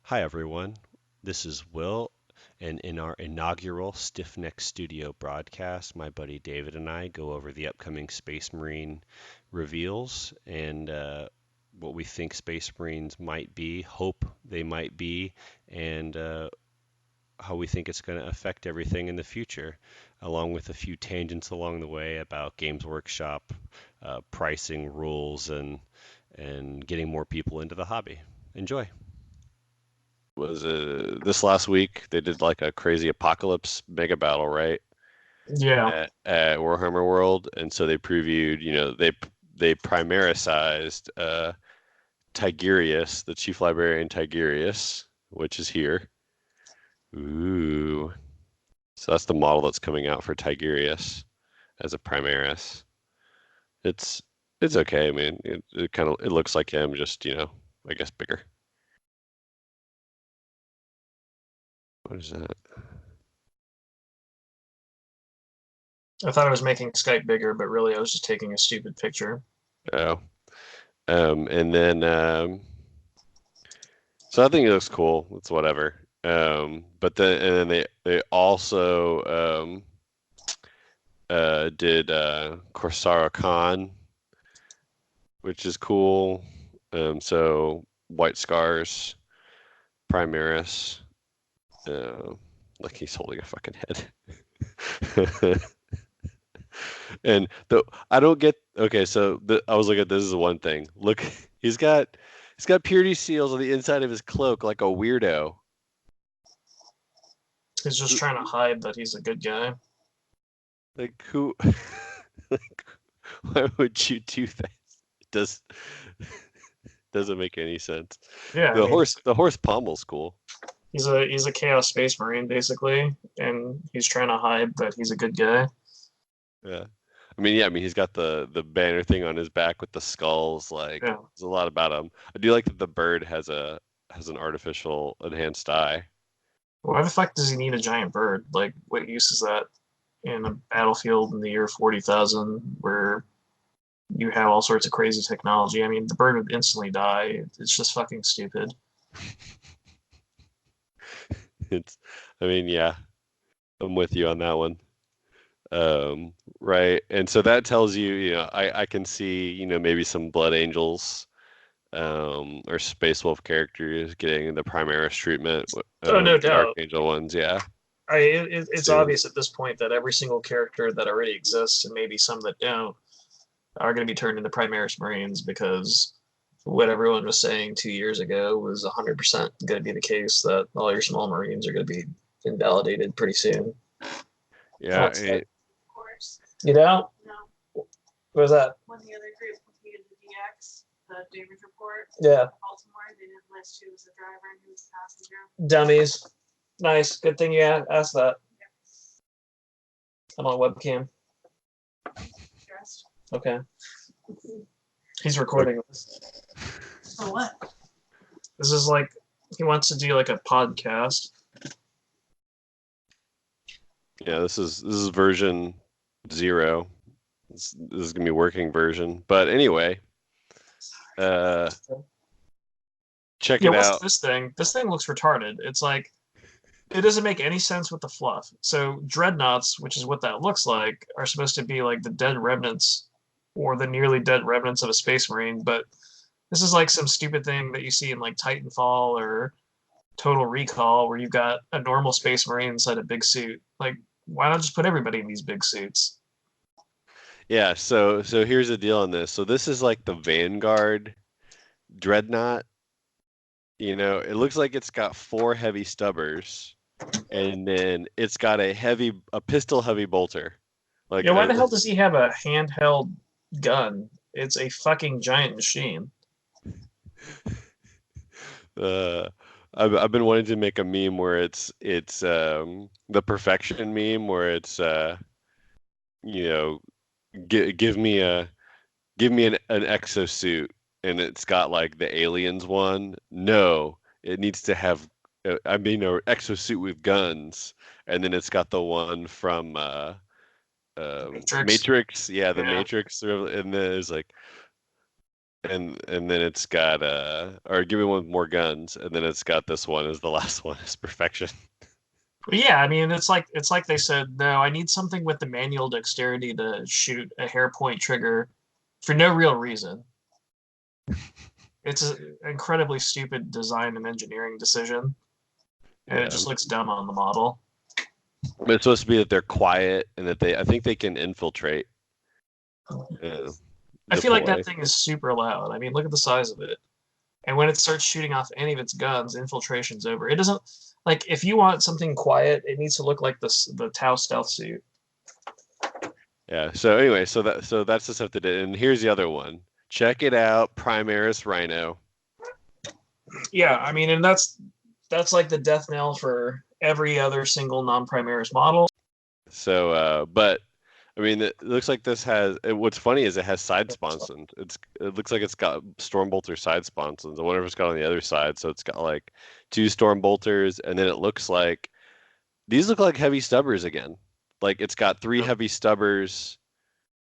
Hi, everyone. This is Will, and in our inaugural Stiff Neck Studio broadcast, my buddy David and I go over the upcoming Space Marine reveals and what we think Space Marines might be, hope they might be, and how we think it's going to affect everything in the future, along with a few tangents along the way about Games Workshop, pricing rules, and getting more people into the hobby. Enjoy. Was this last week they did like a crazy apocalypse mega battle, right? Yeah, At Warhammer World, and so they previewed, they primarisized Tigurius, the Chief Librarian Tigurius, which is here. Ooh. So that's the model that's coming out for Tigurius as a Primaris. It's it's okay. I mean, it kind of it looks like him, just, I guess bigger. What is that? I thought I was making Skype bigger, but really I was just taking a stupid picture. Oh. And then so I think it looks cool. It's whatever. But then and then they also did Corsara Khan, which is cool. So White Scars, Primaris. Uh, like he's holding a fucking head. And the I don't get okay. So I was looking at this is one thing. Look, he's got purity seals on the inside of his cloak like a weirdo. He's just trying to hide that he's a good guy. Like who? Like, why would you do that? It doesn't make any sense. Yeah, I The mean horse pommel's cool. he's a Chaos Space Marine basically, and he's trying to hide that he's a good guy. Yeah. I mean, yeah, I mean he's got the banner thing on his back with the skulls. Like Yeah. there's a lot about him. I do like that the bird has an artificial enhanced eye. Why the fuck does he need a giant bird? Like, what use is that in a battlefield in the year 40,000 where you have all sorts of crazy technology? I mean, the bird would instantly die. It's just fucking stupid. It's, I mean, yeah, I'm with you on that one. Right. And so that tells you, I can see, maybe some Blood Angels, or Space Wolf characters getting the Primaris treatment, Oh, no the doubt. Archangel ones, yeah, It's soon. obvious at this point that every single character that already exists, and maybe some that don't, are going to be turned into Primaris Marines because what everyone was saying 2 years ago was 100% going to be the case that all your small Marines are going to be invalidated pretty soon. Yeah, What's that? You know? What was that? Yeah. Dummies. Nice. Good thing you asked that. I'm on webcam. Okay. He's recording this. This is like he wants to do like a podcast. yeah, this is version 0. This is gonna be working version. But anyway, uh, check Yeah, it what's out. this thing? This thing looks retarded. It's like it doesn't make any sense with the fluff. So dreadnoughts, which is what that looks like, are supposed to be like the dead remnants or the nearly dead remnants of a space marine, but this is like some stupid thing that you see in like Titanfall or Total Recall where you've got a normal space marine inside a big suit. Like, why not just put everybody in these big suits? Yeah, so here's the deal on this. So this is like the Vanguard Dreadnought. It looks like it's got 4 heavy stubbers, and then it's got a pistol heavy bolter. Like Yeah, why the hell does he have a handheld gun? It's a fucking giant machine. uh, I've been wanting to make a meme where it's the perfection meme where it's you know give me an exosuit, and it's got like the aliens one. No, it needs to have I mean an exosuit with guns, and then it's got the one from Matrix. Matrix. Yeah, the Yeah. Matrix, and then it's like and then it's got or give me one with more guns, and then it's got this one as the last one is perfection. But yeah, I mean, it's like they said, no, I need something with the manual dexterity to shoot a hair point trigger for no real reason. It's an incredibly stupid design and engineering decision, and it Yeah. just looks dumb on the model. But it's supposed to be that they're quiet and that I think they can infiltrate, uh, I feel like deploy. that thing is super loud. I mean, look at the size of it. And when it starts shooting off any of its guns, infiltration's over. It doesn't like if you want something quiet, it needs to look like the Tau stealth suit. Yeah. So anyway, so that's the stuff that did. And here's the other one. Check it out, Primaris Rhino. Yeah, I mean, and that's like the death knell for every other single non-Primaris model. So, but I mean, it looks like this has. What's funny is it has side sponsons. It looks like it's got Stormbolter side sponsons. I wonder if it's got on the other side. So it's got like two Stormbolters, and then it looks like these look like heavy stubbers again. Like it's got three heavy stubbers,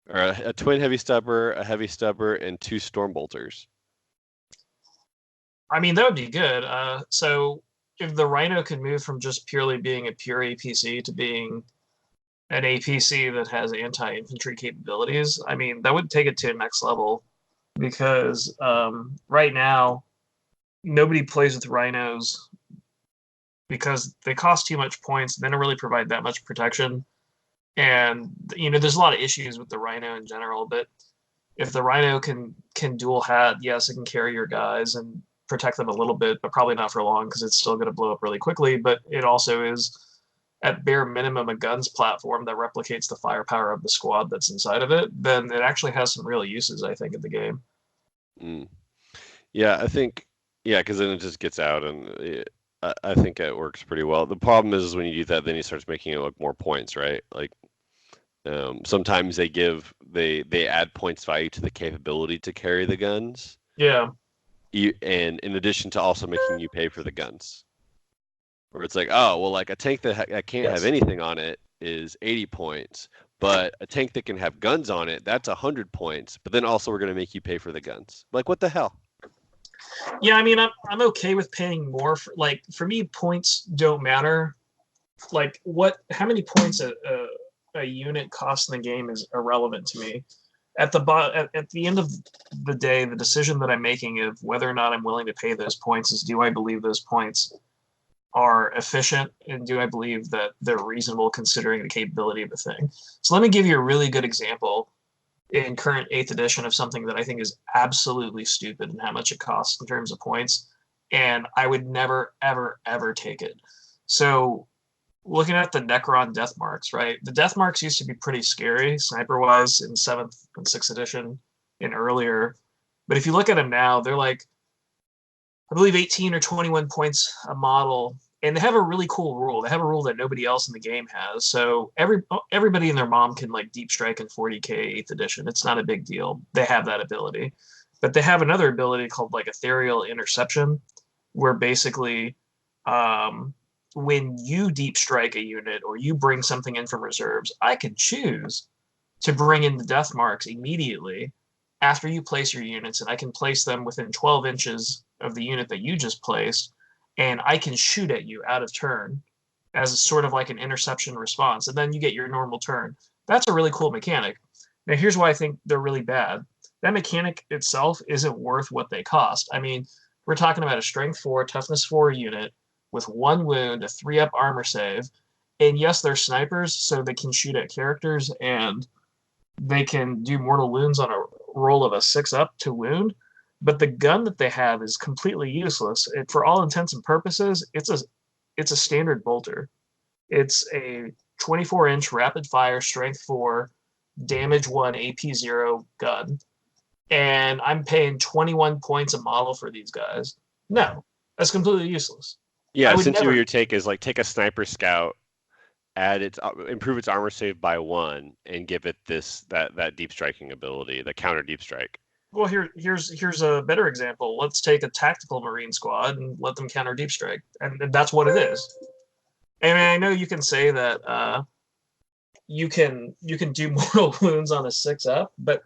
or a twin heavy stubber, a heavy stubber, and two Stormbolters. I mean, that would be good. So if the Rhino could move from just purely being a pure APC to being an APC that has anti-infantry capabilities, I mean, that would take it to a next level because right now nobody plays with rhinos because they cost too much points. They don't really provide that much protection, and there's a lot of issues with the rhino in general. But if the rhino can dual hat, yes, it can carry your guys and protect them a little bit, but probably not for long because it's still going to blow up really quickly. But it also is at bare minimum a guns platform that replicates the firepower of the squad that's inside of it. Then it actually has some real uses, I think, in the game. Mm. Yeah, I think yeah, because then it just gets out, and I think it works pretty well. The problem is when you do that, then he starts making it look more points, right? Like sometimes they add points value to the capability to carry the guns, Yeah. and in addition to also making you pay for the guns. Where it's like, oh well, like a tank that can't have Yes. anything on it is 80 points, but a tank that can have guns on it, that's 100 points. But then also we're gonna make you pay for the guns. Like what the hell? Yeah, I mean, I'm okay with paying more for me, points don't matter. Like how many points a unit costs in the game is irrelevant to me. At the end of the day, the decision that I'm making of whether or not I'm willing to pay those points is, do I believe those points are efficient, and do I believe that they're reasonable considering the capability of the thing. So let me give you a really good example in current 8th edition of something that I think is absolutely stupid and how much it costs in terms of points. And I would never, ever, ever take it. So looking at the Necron death marks, right? The death marks used to be pretty scary, sniper wise, in 7th and 6th edition and earlier. But if you look at them now, they're like, I believe 18 or 21 points a model. And they have a really cool rule. They have a rule that nobody else in the game has. So everybody and their mom can like deep strike in 40k 8th edition. It's not a big deal. They have that ability. But they have another ability called like ethereal interception, where basically when you deep strike a unit or you bring something in from reserves, I can choose to bring in the death marks immediately after you place your units, and I can place them within 12 inches of the unit that you just placed, and I can shoot at you out of turn as sort of like an interception response, and then you get your normal turn. That's a really cool mechanic. Now, here's why I think they're really bad. That mechanic itself isn't worth what they cost. I mean, we're talking about a strength 4, toughness 4 unit with 1 wound, a 3-up armor save, and yes, they're snipers, so they can shoot at characters and they can do mortal wounds on a roll of a 6-up to wound, but the gun that they have is completely useless. For all intents and purposes, it's a standard bolter. It's a 24-inch rapid fire strength 4 damage 1 AP0 gun, and I'm paying 21 points a model for these guys. No, that's completely useless. Yeah, I would essentially never. your take is like take a sniper scout, add its improve its armor save by 1, and give it that deep striking ability, the counter deep strike. Well, here's a better example. Let's take a tactical marine squad and let them counter deep strike, and that's what it is. And I know you can say that you can do mortal wounds on a 6-up, but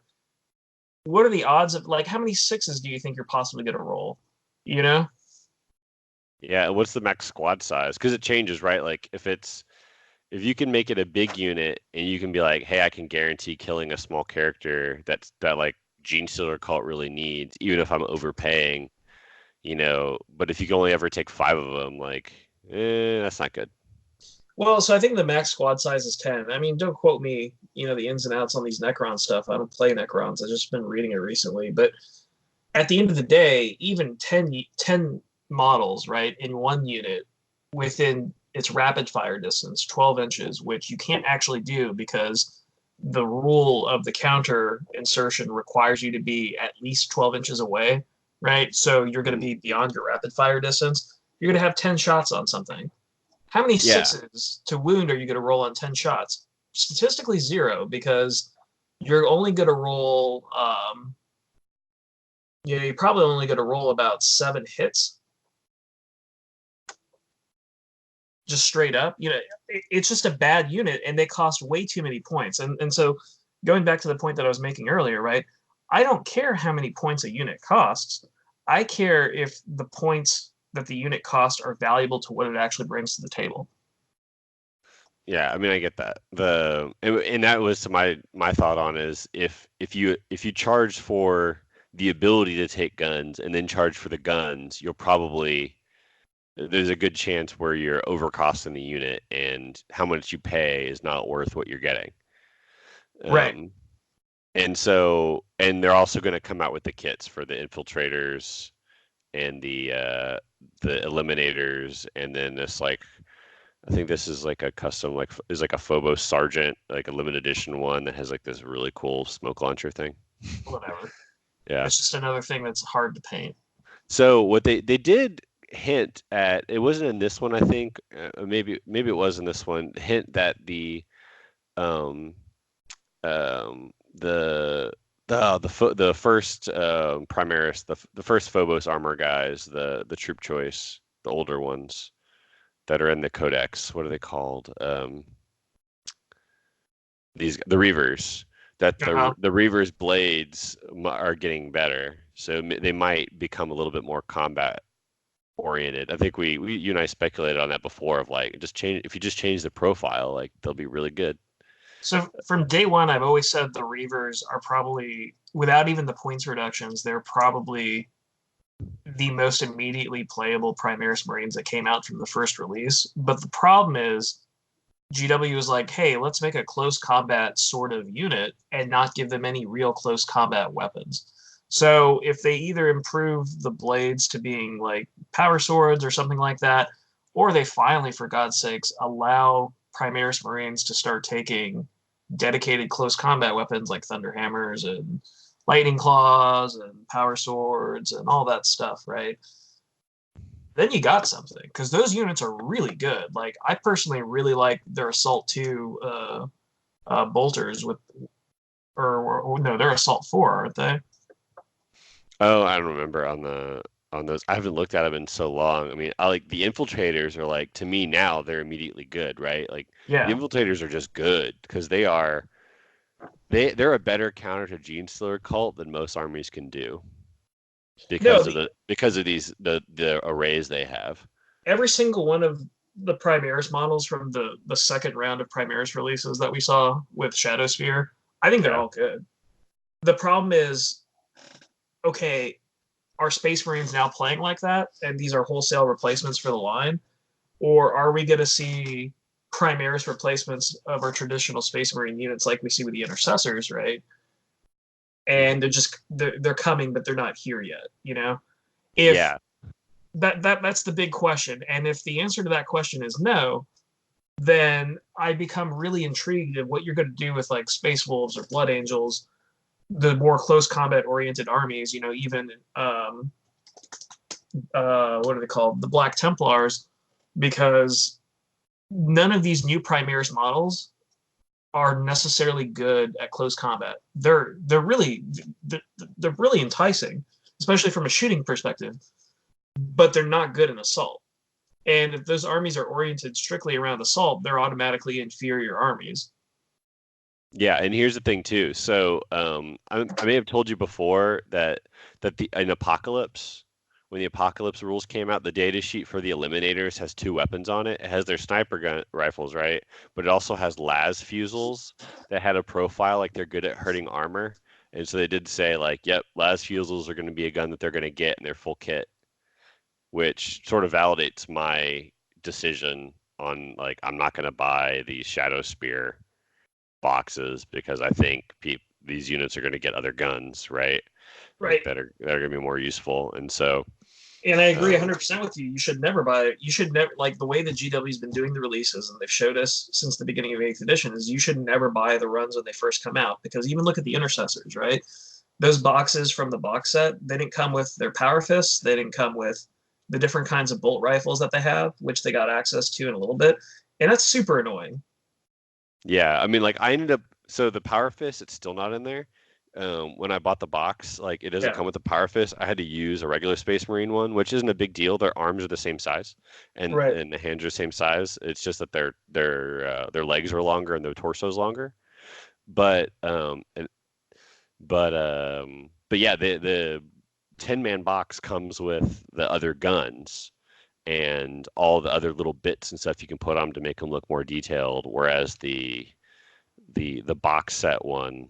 what are the odds of like how many sixes do you think you're possibly going to roll? You know? Yeah, what's the max squad size? Because it changes, right? Like if you can make it a big unit and you can be like, hey, I can guarantee killing a small character that like Gene Stealer Cult really needs, even if I'm overpaying, But if you can only ever take 5 of them, like, that's not good. Well, so I think the max squad size is 10. I mean, don't quote me, the ins and outs on these Necron stuff. I don't play Necrons. I've just been reading it recently. But at the end of the day, even 10 models, right, in one unit within its rapid fire distance, 12 inches, which you can't actually do because the rule of the counter insertion requires you to be at least 12 inches away, right? So you're going to Mm. be beyond your rapid fire distance. You're going to have 10 shots on something. How many Yeah, sixes to wound are you going to roll on 10 shots? Statistically, zero, because you're only going to roll, you're probably only going to roll about 7 hits just straight up. It's just a bad unit and they cost way too many points. And so going back to the point that I was making earlier, right? I don't care how many points a unit costs. I care if the points that the unit costs are valuable to what it actually brings to the table. yeah. I mean, I get that. And that was to my thought on is if you charge for the ability to take guns and then charge for the guns, you'll probably there's a good chance where you're overcosting the unit and how much you pay is not worth what you're getting. Right. Um, and they're also going to come out with the kits for the infiltrators and the eliminators, and then this like I think this is like a custom like is like a Phobos Sergeant, like a limited edition one that has like this really cool smoke launcher thing. Whatever. Yeah. It's just another thing that's hard to paint. So what they did hint at, it wasn't in this one, I think, maybe it was in this one, hint that um the the first Primaris, the first Phobos armor guys, the troop choice, the older ones that are in the Codex. What are they called? The Reavers. That Uh-huh. the Reavers blades are getting better, so they might become a little bit more combat oriented. I think we you and I speculated on that before of like just change if you just change the profile, like they'll be really good. So from day one, I've always said the Reavers are probably, without even the points reductions, they're probably the most immediately playable Primaris Marines that came out from the first release. But the problem is GW was like, hey, let's make a close combat sort of unit and not give them any real close combat weapons. So if they either improve the blades to being like power swords or something like that, or they finally, for God's sakes, allow Primaris Marines to start taking dedicated close combat weapons like Thunderhammers and Lightning Claws and Power Swords and all that stuff, right? Then you got something because those units are really good. Like I personally really like their Assault 2 bolters with, or no, they're Assault 4, aren't they? Oh, I don't remember on those. I haven't looked at them in so long. I mean, I like the infiltrators are like to me now they're immediately good, right? Like the Yeah. infiltrators are just good because they're a better counter to Gene Stealer Cult than most armies can do No, because of these the arrays they have. every single one of the Primaris models from the second round of Primaris releases that we saw with Shadowsphere, I think they're Yeah. all good. The problem is, okay, are Space Marines now playing like that, and these are wholesale replacements for the line, or are we going to see Primaris replacements of our traditional Space Marine units like we see with the Intercessors, right? Mhm. And they're coming, but they're not here yet. If Yeah. that's the big question, and if the answer to that question is no, then I become really intrigued of what you're going to do with like Space Wolves or Blood Angels, the more close combat oriented armies. Even what are they called? The Black Templars, because none of these new Primaris models are necessarily good at close combat. They're they're really enticing, especially from a shooting perspective, but they're not good in assault. And if those armies are oriented strictly around assault, they're automatically inferior armies. Yeah, and here's the thing too. So, I may have told you before that the in Apocalypse, when the Apocalypse rules came out, the data sheet for the Eliminators has two weapons on it. It has their sniper gun rifles, right? But it also has las fusils that had a profile like they're good at hurting armor. And so they did say like, yep, las fusils are going to be a gun that they're going to get in their full kit, which sort of validates my decision on like I'm not going to buy the Shadow Spear boxes because I think these units are going to get other guns, right? Like Right. that are going to be more useful. And so, And I agree um, 100% with you. You should never buy. You should never like the way that GW's been doing the releases, and they've showed us since the beginning of Eighth Edition. Is you should never buy the runs when they first come out because even look at the intercessors, right? Those boxes from the box set, they didn't come with their power fists. They didn't come with the different kinds of bolt rifles that they have, which they got access to in a little bit, and that's super annoying. yeah, I mean, like I ended up so the Power Fist, it's still not in there. When I bought the box, like it doesn't Yeah. come with the Power Fist. I had to use a regular Space Marine one, which isn't a big deal. Their arms are the same size, and Right. and the hands are the same size. It's just that their legs are longer and their torso's longer. But but yeah, the 10-man box comes with the other guns and all the other little bits and stuff you can put on to make them look more detailed, whereas the box set one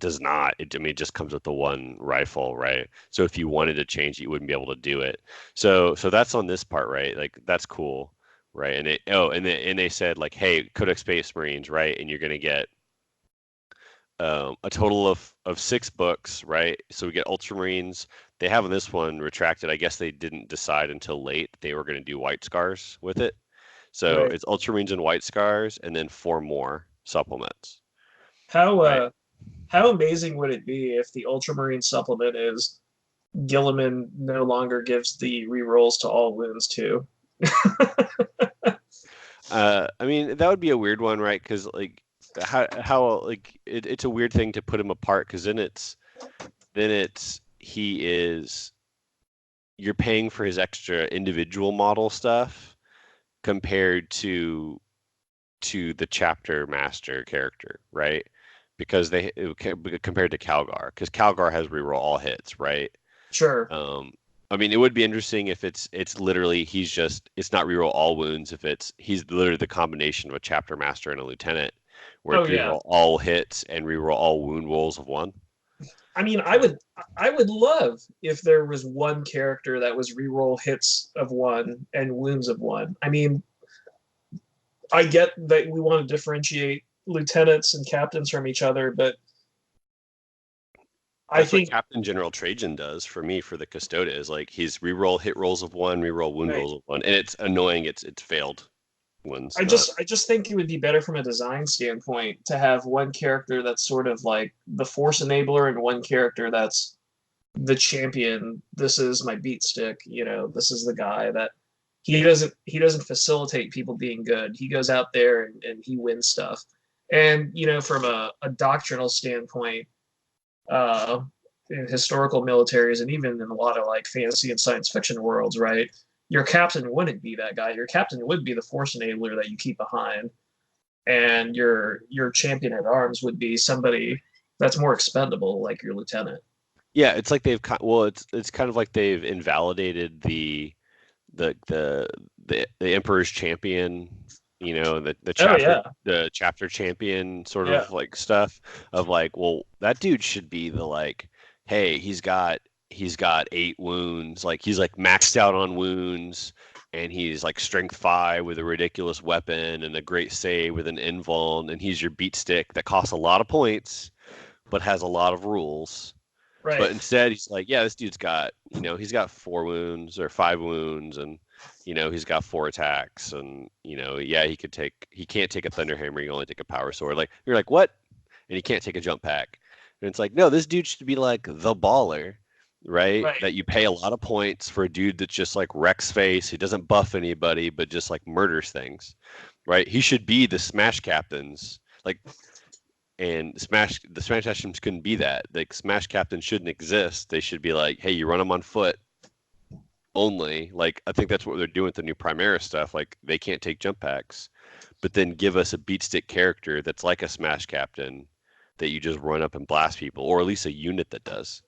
does not. I mean, it just comes with the one rifle, right? So if you wanted to change it, you wouldn't be able to do it. So that's on this part, right? Like that's cool, right? And they said like, hey, Codex Space Marines, right? And you're gonna get a total of 6 books, right? So we get Ultramarines. They have on this one retracted. I guess they didn't decide until late they were going to do White Scars with it. So Right. it's Ultramarines and White Scars, and then 4 more supplements, How right? uh how amazing would it be if the Ultramarine supplement is Gilliman no longer gives the rerolls to all wounds too? I mean that would be a weird one, right? Because like how like it's a weird thing to put him apart because then it's he is you're paying for his extra individual model stuff compared to the chapter master character, right? Because compared to Calgar, because Calgar has reroll all hits, right? Sure. Um, I mean, it would be interesting if it's literally it's not reroll all wounds if he's literally the combination of a chapter master and a lieutenant, where Oh it's yeah. reroll all hits and reroll all wound rolls of one. I mean, I Uh, would I would love if there was one character that was reroll hits of one and wounds of one. I mean, I get that we want to differentiate lieutenants and captains from each other, but I that's what think Captain General Trajan does for me for the Custodes. Is like he's reroll hit rolls of one, reroll wound right. rolls of one, and it's annoying. It's failed ones, I not. just I just think it would be better from a design standpoint to have one character that's sort of like the force enabler and one character that's the champion. This is my beat stick, this is the guy that he doesn't facilitate people being good. He goes out there and he wins stuff. And from a doctrinal standpoint, uh in historical militaries and even in a lot of like fantasy and science fiction worlds, right? Your captain wouldn't be that guy. Your captain would be the force enabler that you keep behind, and your champion at arms would be somebody that's more expendable, like your lieutenant. Yeah, it's like well, it's kind of like they've invalidated the the the Emperor's Champion, the Oh chapter yeah. the chapter champion sort Yeah. of like stuff of like, well, that dude should be the like, hey, he's got 8 wounds, like he's like maxed out on wounds, and he's like strength 5 with a ridiculous weapon and a great save with an invuln, and he's your beat stick that costs a lot of points but has a lot of rules. Right. But instead, he's like, yeah, this dude's he's got 4 wounds or 5 wounds, and he's got 4 attacks, and yeah, he can't take a thunderhammer, he can only take a power sword. Like you're like, what? And he can't take a jump pack. And it's like, no, this dude should be like the baller, right? Right. That you pay a lot of points for a dude that's just like wrecks face. He doesn't buff anybody, but just like murders things, right? He should be the Smash captains. Like and Smash Actions couldn't be that. Like Smash Captain shouldn't exist. They should be like, hey, you run them on foot only. Like I think that's what they're doing with the new Primera stuff. Like they can't take jump packs. but then give us a beat stick character that's like a Smash Captain that you just run up and blast people, or at least a unit that does.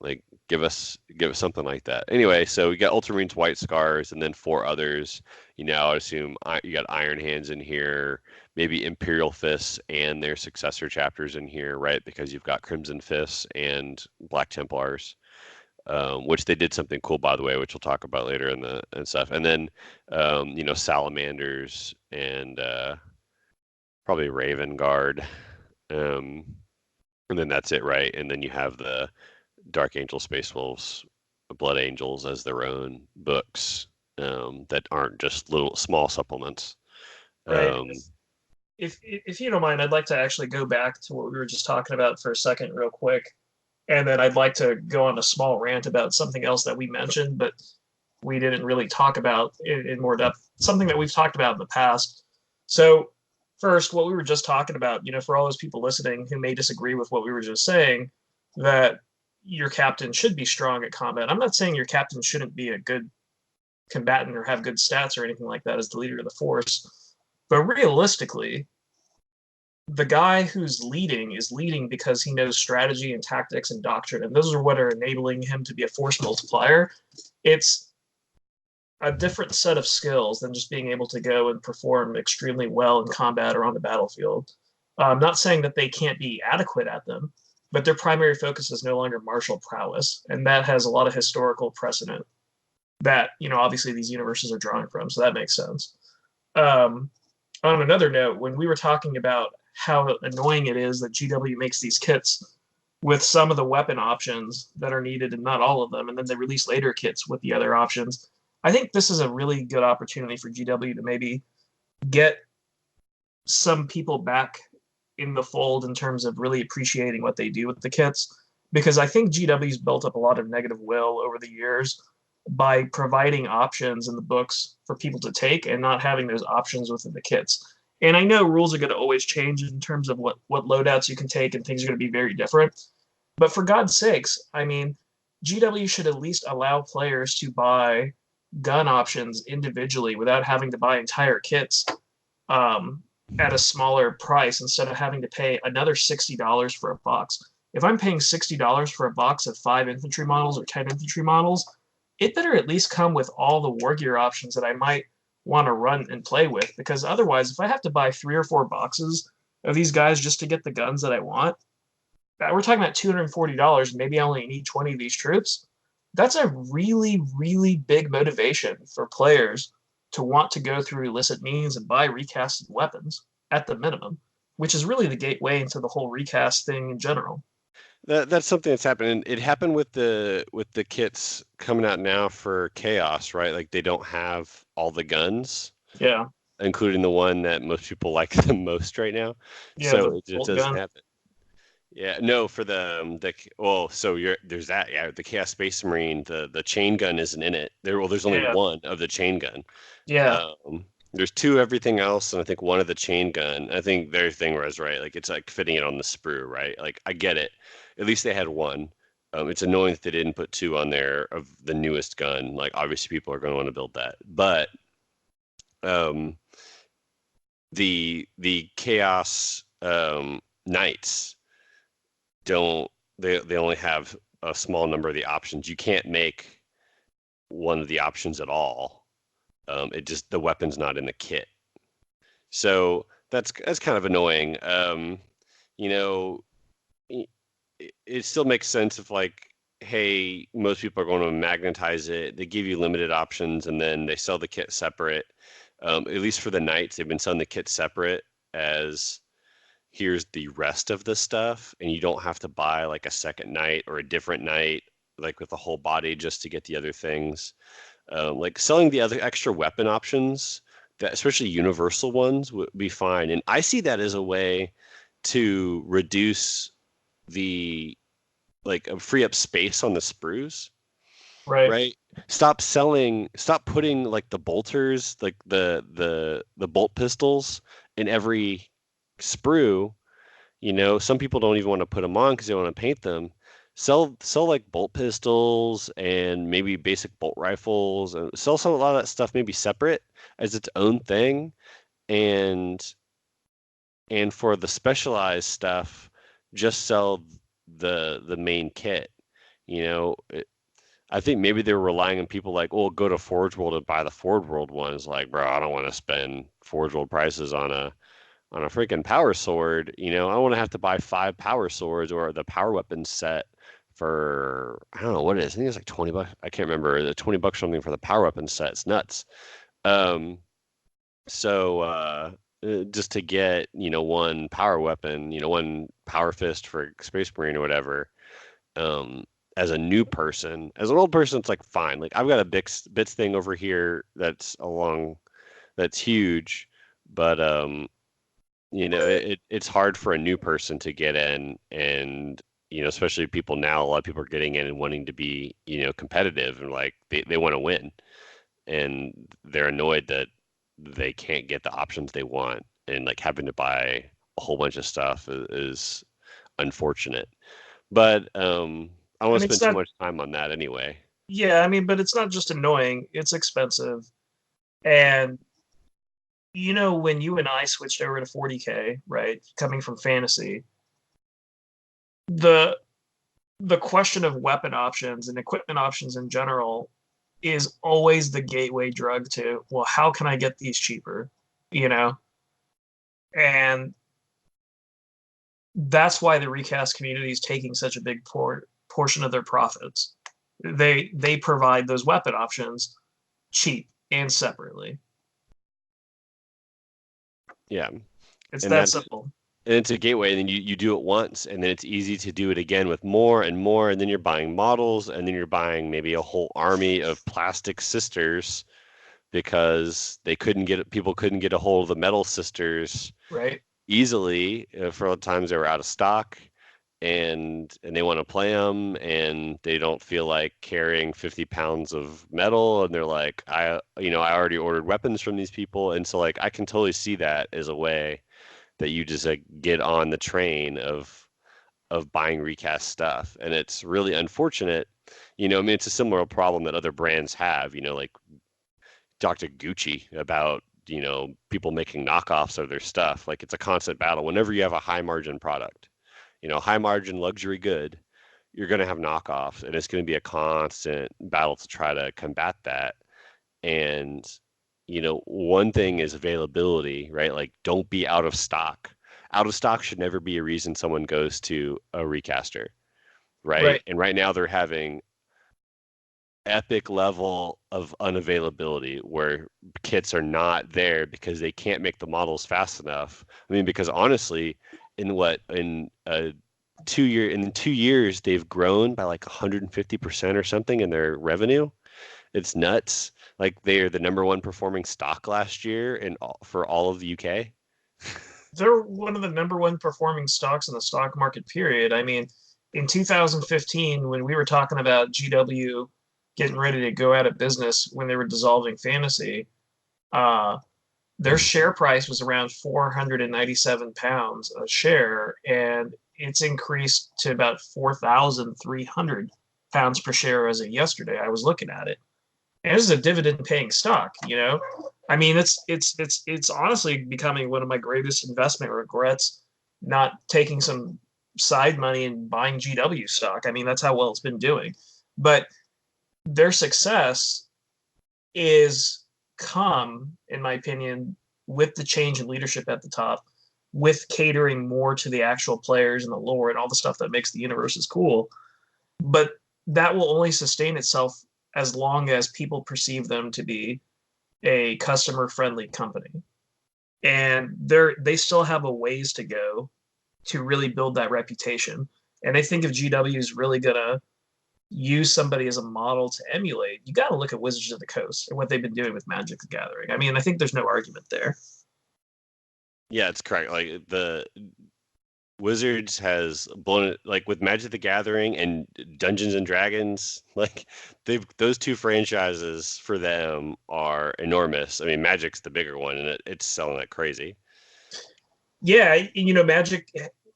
Like give us something like that. Anyway, so we got Ultramarines White Scars and then four others. I would assume you got Iron Hands in here, maybe Imperial Fists and their successor chapters in here, right? Because you've got Crimson Fists and Black Templars, which they did something cool, by the way, which we'll talk about later in the and stuff. And then, Salamanders and probably Raven Guard. Um, and then that's it, right? And then you have the Dark Angel Space Wolves, Blood Angels as their own books, that aren't just little small supplements. Right. Um, If you don't mind, I'd like to actually go back to what we were just talking about for a second, real quick, and then I'd like to go on a small rant about something else that we mentioned, but we didn't really talk about in more depth. Something that we've talked about in the past. So, first, what we were just talking about, for all those people listening who may disagree with what we were just saying, that your captain should be strong at combat. I'm not saying your captain shouldn't be a good combatant or have good stats or anything like that as the leader of the force. But realistically, the guy who's leading is leading because he knows strategy and tactics and doctrine, and those are what are enabling him to be a force multiplier. It's a different set of skills than just being able to go and perform extremely well in combat or on the battlefield. I'm not saying that they can't be adequate at them, but their primary focus is no longer martial prowess, and that has a lot of historical precedent that obviously these universes are drawing from, so that makes sense. Um, on another note, when we were talking about how annoying it is that GW makes these kits with some of the weapon options that are needed and not all of them, and then they release later kits with the other options, I think this is a really good opportunity for GW to maybe get some people back in the fold in terms of really appreciating what they do with the kits. Because I think GW's built up a lot of negative will over the years by providing options in the books for people to take and not having those options within the kits. And I know rules are going to always change in terms of what loadouts you can take, and things are going to be very different. But for God's sakes, I mean, GW should at least allow players to buy gun options individually without having to buy entire kits, um, at a smaller price instead of having to pay another $60 for a box. If I'm paying $60 for a box of 5 infantry models or 10 infantry models, it better at least come with all the war gear options that I might want to run and play with. Because otherwise, if I have to buy 3 or 4 boxes of these guys just to get the guns that I want, we're talking about $240. Maybe I only need 20 of these troops. That's a really, really big motivation for players to want to go through illicit means and buy recasted weapons at the minimum, which is really the gateway into the whole recast thing in general. that's something that's happening. It happened with the kits coming out now for Chaos, right? Like they don't have all the guns, Yeah, including the one that most people like the most right now. yeah, So the it bolt doesn't gun. happen. Yeah, no, for the well, so there's that, yeah, the Chaos Space Marine, the chain gun isn't in it. There's only Yeah, one of the chain gun. yeah, There's two everything else, and I think one of the chain gun. I think their thing was right, like it's like fitting it on the sprue, right? Like I get it. At least they had one. It's annoying that they didn't put two on there of the newest gun. Like obviously people are going to want to build that, but um, the Chaos Knights don't they only have a small number of the options. You can't make one of the options at all. It just the weapon's not in the kit. So that's kind of annoying. You know, it still makes sense if like, hey, most people are going to magnetize it. They give you limited options, and then they sell the kit separate. At least for the knights, they've been selling the kit separate as here's the rest of the stuff, and you don't have to buy like a second night or a different night, like with the whole body just to get the other things. Like selling the other extra weapon options, that especially universal ones, would be fine. And I see that as a way to reduce the like free up space on the sprues, right. right? Stop putting like the bolters, like the bolt pistols in every sprue. Some people don't even want to put them on because they want to paint them. Sell like bolt pistols and maybe basic bolt rifles, and sell a lot of that stuff maybe separate as its own thing, and for the specialized stuff, just sell the main kit. You know, I think maybe they were relying on people like, oh, go to Forge World and buy the Forge World ones. Like, bro, I don't want to spend Forge World prices on a freaking power sword. You know, I don't want to have to buy 5 power swords or the power weapon set for I don't know what it is. I think it's like $20. I can't remember. The $20 something for the power weapon set. It's nuts. Um, so just to get, one power weapon, one power fist for Space Marine or whatever, um, as a new person, as an old person, it's like fine. Like I've got a bits thing over here that's huge, but it's hard for a new person to get in, and especially people now, a lot of people are getting in and wanting to be, competitive, and like they want to win, and they're annoyed that they can't get the options they want, and like having to buy a whole bunch of stuff is unfortunate. But I I won't mean, spend it's too not. much time on that anyway. Yeah, I mean, but it's not just annoying. It's expensive, and when you and I switched over to 40K, right, coming from fantasy, the the question of weapon options and equipment options in general is always the gateway drug to, well, how can I get these cheaper? You know, and that's why the recast community is taking such a big portion of their profits. They provide those weapon options cheap and separately. Yeah, It's and that that's simple. and it's a gateway, and then you do it once, and then it's easy to do it again with more and more, and then you're buying models, and then you're buying maybe a whole army of plastic sisters because people couldn't get a hold of the metal sisters Right? easily. For the times they were out of stock, and they want to play them, and they don't feel like carrying 50 pounds of metal, and they're like, I already ordered weapons from these people, and so like I can totally see that as a way that you just like get on the train of buying recast stuff, and it's really unfortunate. I mean, it's a similar problem that other brands have. Like talk to Gucci about people making knockoffs of their stuff. Like it's a constant battle whenever you have a high margin product, high margin luxury good. You're going to have knockoffs, and it's going to be a constant battle to try to combat that. And one thing is availability, right? Like don't be out of stock. Out of stock should never be a reason someone goes to a recaster, right? Right. And right now they're having epic level of unavailability where kits are not there because they can't make the models fast enough. I mean, because honestly, in 2 years they've grown by like 150% or something in their revenue. It's nuts. Like they are the number one performing stock last year for all of the UK. They're one of the number one performing stocks in the stock market, period. I mean, in 2015, when we were talking about GW getting ready to go out of business when they were dissolving fantasy, uh, their share price was around 497 pounds a share, and it's increased to about 4,300 pounds per share as of yesterday. I was looking at it, and this is a dividend paying stock. I mean, it's honestly becoming one of my greatest investment regrets not taking some side money and buying GW stock. I mean, that's how well it's been doing. But their success is come, in my opinion, with the change in leadership at the top, with catering more to the actual players and the lore and all the stuff that makes the universes cool. But that will only sustain itself as long as people perceive them to be a customer friendly company. And they still have a ways to go to really build that reputation. And I think if GW is really gonna use somebody as a model to emulate, you got to look at Wizards of the Coast and what they've been doing with Magic the Gathering. I mean, I think there's no argument there. Yeah, it's correct. Like the Wizards has blown it like with Magic the Gathering and Dungeons and Dragons, like those two franchises for them are enormous. I mean, Magic's the bigger one, and it's selling like crazy. Yeah, Magic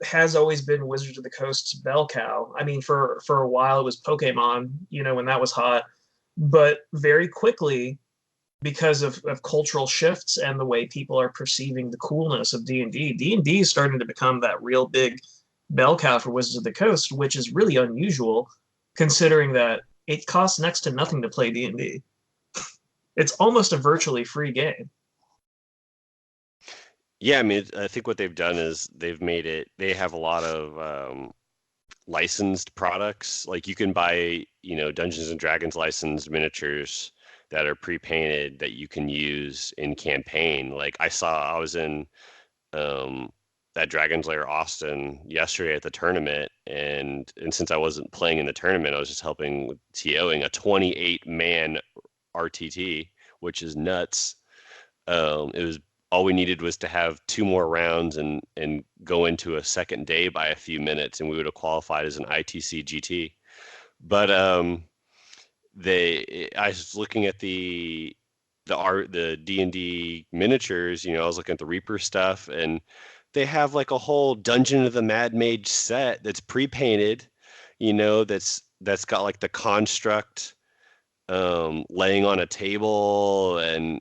has always been Wizards of the Coast's bell cow. I mean, for a while it was Pokemon, when that was hot, but very quickly because of cultural shifts and the way people are perceiving the coolness of D&D. D&D is starting to become that real big bell cow for Wizards of the Coast, which is really unusual considering that it costs next to nothing to play D&D. It's almost a virtually free game. Yeah, I mean, I think what they've done is they've made it. They have a lot of licensed products. Like you can buy, Dungeons and Dragons licensed miniatures that are pre-painted that you can use in campaign. Like I was in um, that Dragon's Lair Austin yesterday at the tournament, and since I wasn't playing in the tournament, I was just helping with TOing a 28-man RTT, which is nuts. It was all we needed was to have two more rounds and go into a second day by a few minutes, and we would have qualified as an ITC GT. But I was looking at the D&D miniatures. I was looking at the Reaper stuff, and they have like a whole Dungeon of the Mad Mage set that's pre-painted. That's got like the construct laying on a table and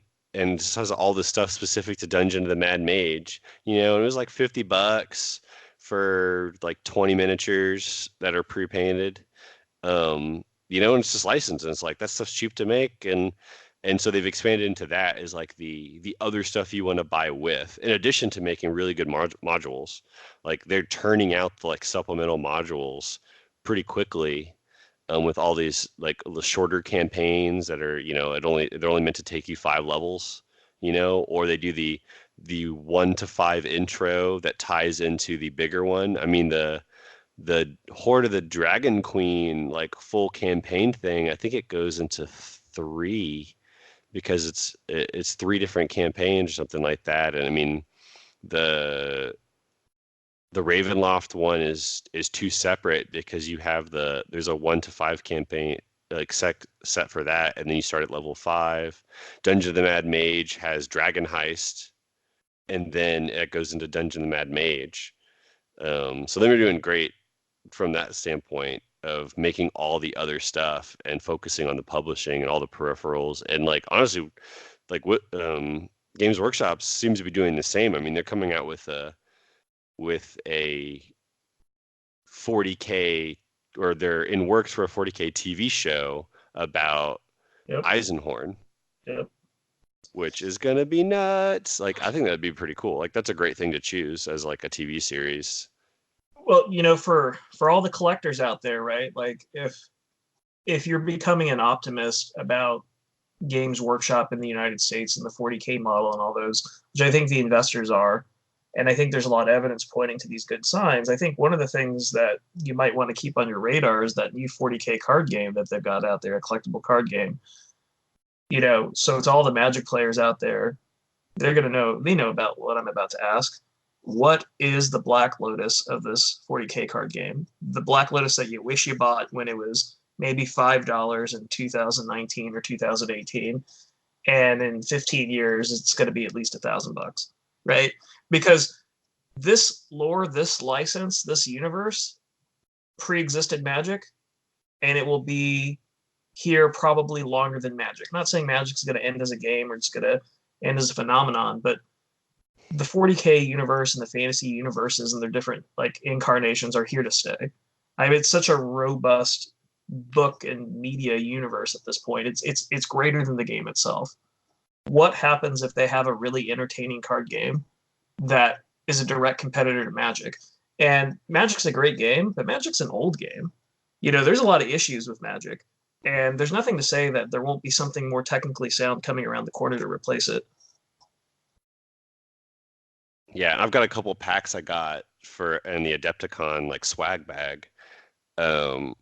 just has all this stuff specific to Dungeon of the Mad Mage. And it was like $50 for like 20 miniatures that are pre-painted. And it's just licensed, and it's like that stuff's cheap to make, and so they've expanded into that as like the other stuff you want to buy with, in addition to making really good modules. Like they're turning out the like supplemental modules pretty quickly, with all these like the shorter campaigns that are, they're only meant to take you 5 levels, or they do the 1 to 5 intro that ties into the bigger one. I mean, the Horde of the Dragon Queen like full campaign thing, I think it goes into 3 because it's 3 different campaigns or something like that. And I mean, the the Ravenloft one is 2 separate because there's a 1 to 5 campaign like set for that, and then you start at level 5. Dungeon of the Mad Mage has Dragon Heist, and then it goes into Dungeon of the Mad Mage. So they're doing great from that standpoint of making all the other stuff and focusing on the publishing and all the peripherals. And like honestly, like what Games Workshop seems to be doing the same. I mean, they're coming out with a 40K, or they're in works for a 40K TV show about Yep. Eisenhorn, Yep. which is gonna be nuts. Like I think that'd be pretty cool. Like that's a great thing to choose as like a TV series. Well, for all the collectors out there, right? Like if you're becoming an optimist about Games Workshop in the United States and the 40K model and all those, which I think the investors are, and I think there's a lot of evidence pointing to these good signs. I think one of the things that you might want to keep on your radar is that new 40K card game that they've got out there, a collectible card game. So it's all the Magic players out there. They're gonna know. They know about what I'm about to ask. What is the Black Lotus of this 40K card game? The Black Lotus that you wish you bought when it was maybe $5 in 2019 or 2018, and in 15 years it's going to be at least $1,000, right? Because this lore, this license, this universe pre-existed Magic, and it will be here probably longer than Magic. I'm not saying Magic's going to end as a game or it's going to end as a phenomenon, but the 40K universe and the fantasy universes and their different like incarnations are here to stay. I mean, it's such a robust book and media universe at this point. It's greater than the game itself. What happens if they have a really entertaining card game that is a direct competitor to Magic? And Magic's a great game, but Magic's an old game. There's a lot of issues with Magic, and there's nothing to say that there won't be something more technically sound coming around the corner to replace it. Yeah, I've got a couple packs I got for in the Adepticon like swag bag, um,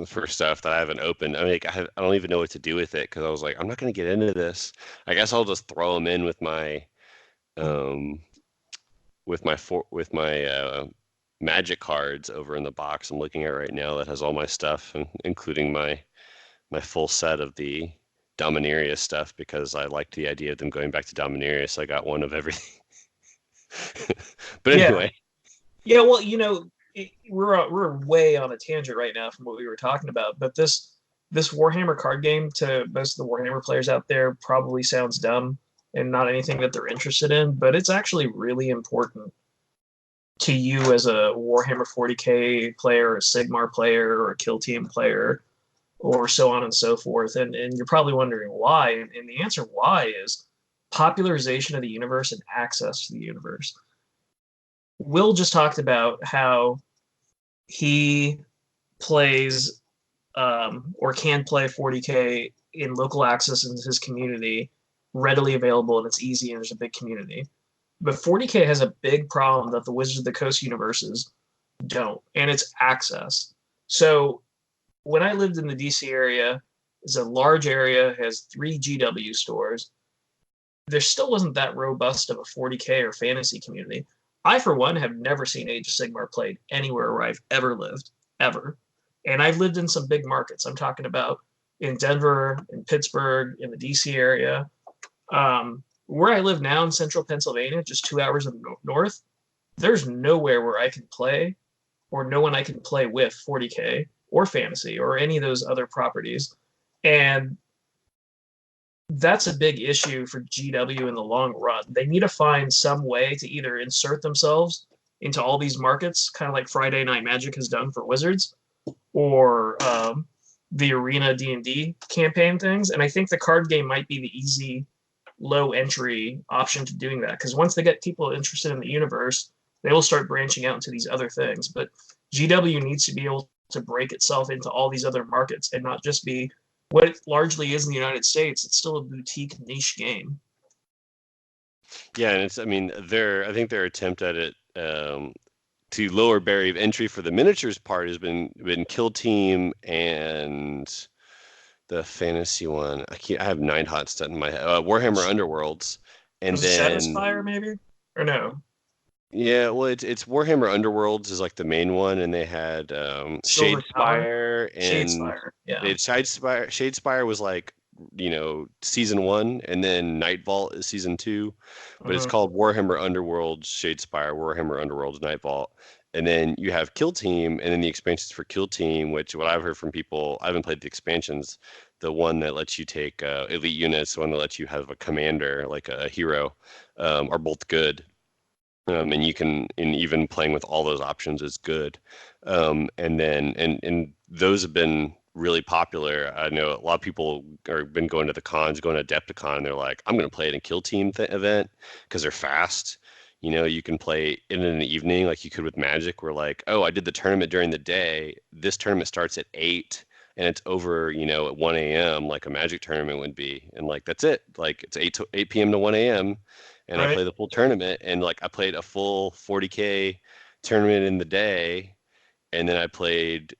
for stuff that I haven't opened. I mean, I don't even know what to do with it because I was like, I'm not gonna get into this. I guess I'll just throw them in um, with my Magic cards over in the box I'm looking at right now that has all my stuff, including my full set of the Dominaria stuff because I liked the idea of them going back to Dominaria, so I got one of everything. But Yeah, anyway, yeah. Well, we're way on a tangent right now from what we were talking about, but this Warhammer card game to most of the Warhammer players out there probably sounds dumb and not anything that they're interested in, but it's actually really important to you as a Warhammer 40K player, a Sigmar player, or a Kill Team player, or so on and so forth. And you're probably wondering why. And the answer why is popularization of the universe and access to the universe. Will just talked about how he plays or can play 40K in local access in his community, readily available, and it's easy, and there's a big community. But 40K has a big problem that the Wizards of the Coast universes don't, and it's access. So when I lived in the DC area, it's a large area, has 3 GW stores. There still wasn't that robust of a 40K or fantasy community. I, for one, have never seen Age of Sigmar played anywhere where I've ever lived, ever. And I've lived in some big markets. I'm talking about in Denver, in Pittsburgh, in the DC area. Where I live now in central Pennsylvania, just 2 hours north, there's nowhere where I can play or no one I can play with 40K or fantasy or any of those other properties. And that's a big issue for GW in the long run. They need to find some way to either insert themselves into all these markets, kind of like Friday Night Magic has done for Wizards, or the Arena D&D campaign things. And I think the card game might be the easy, low entry option to doing that, because once they get people interested in the universe, they will start branching out into these other things. But GW needs to be able to break itself into all these other markets and not just be what it largely is in the United States. It's still a boutique niche game. Yeah, and I think their attempt at it to lower barrier of entry for the miniatures part has been Kill Team and the fantasy one. I have Nine Hot stuck in my head. Warhammer Underworlds, and Was it then Shadowspire maybe? Or no? yeah, well, it's Warhammer Underworlds is like the main one, and they had Silver Tower? Shadespire, and Shadespire, yeah. they had Shadespire. Shadespire was like season 1, and then Night Vault is season 2, but it's Mm-hmm. called Warhammer Underworlds Shadespire, Warhammer Underworlds Night Vault, and then you have Kill Team, and then the expansions for Kill Team, which what I've heard from people, I haven't played the expansions. The one that lets you take elite units, the one that lets you have a commander like a hero, are both good. And you can, and even playing with all those options is good. And those have been really popular. I know a lot of people are been going to the cons, going to Adepticon, and they're like, I'm going to play it in a Kill Team event because they're fast. You can play it in the evening like you could with Magic. Where like, oh, I did the tournament during the day. This tournament starts at 8 and it's over, at 1 a.m. like a Magic tournament would be, and like that's it. Like it's 8 p.m. to 1 a.m. and I Right. play the full tournament, and like I played a full 40K tournament in the day, and then I played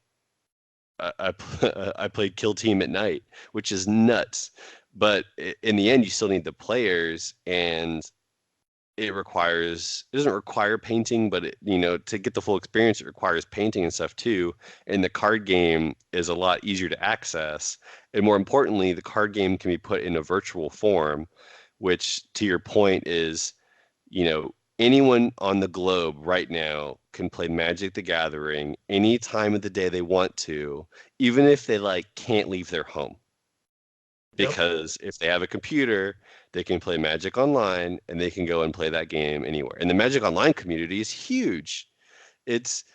Kill Team at night, which is nuts. But in the end, you still need the players, and it doesn't require painting, but to get the full experience, it requires painting and stuff too. And the card game is a lot easier to access, and more importantly, the card game can be put in a virtual form, which, to your point, is anyone on the globe right now can play Magic the Gathering any time of the day they want to, even if they like can't leave their home. Yep. Because if they have a computer, they can play Magic Online and they can go and play that game anywhere. And the Magic Online community is huge. It's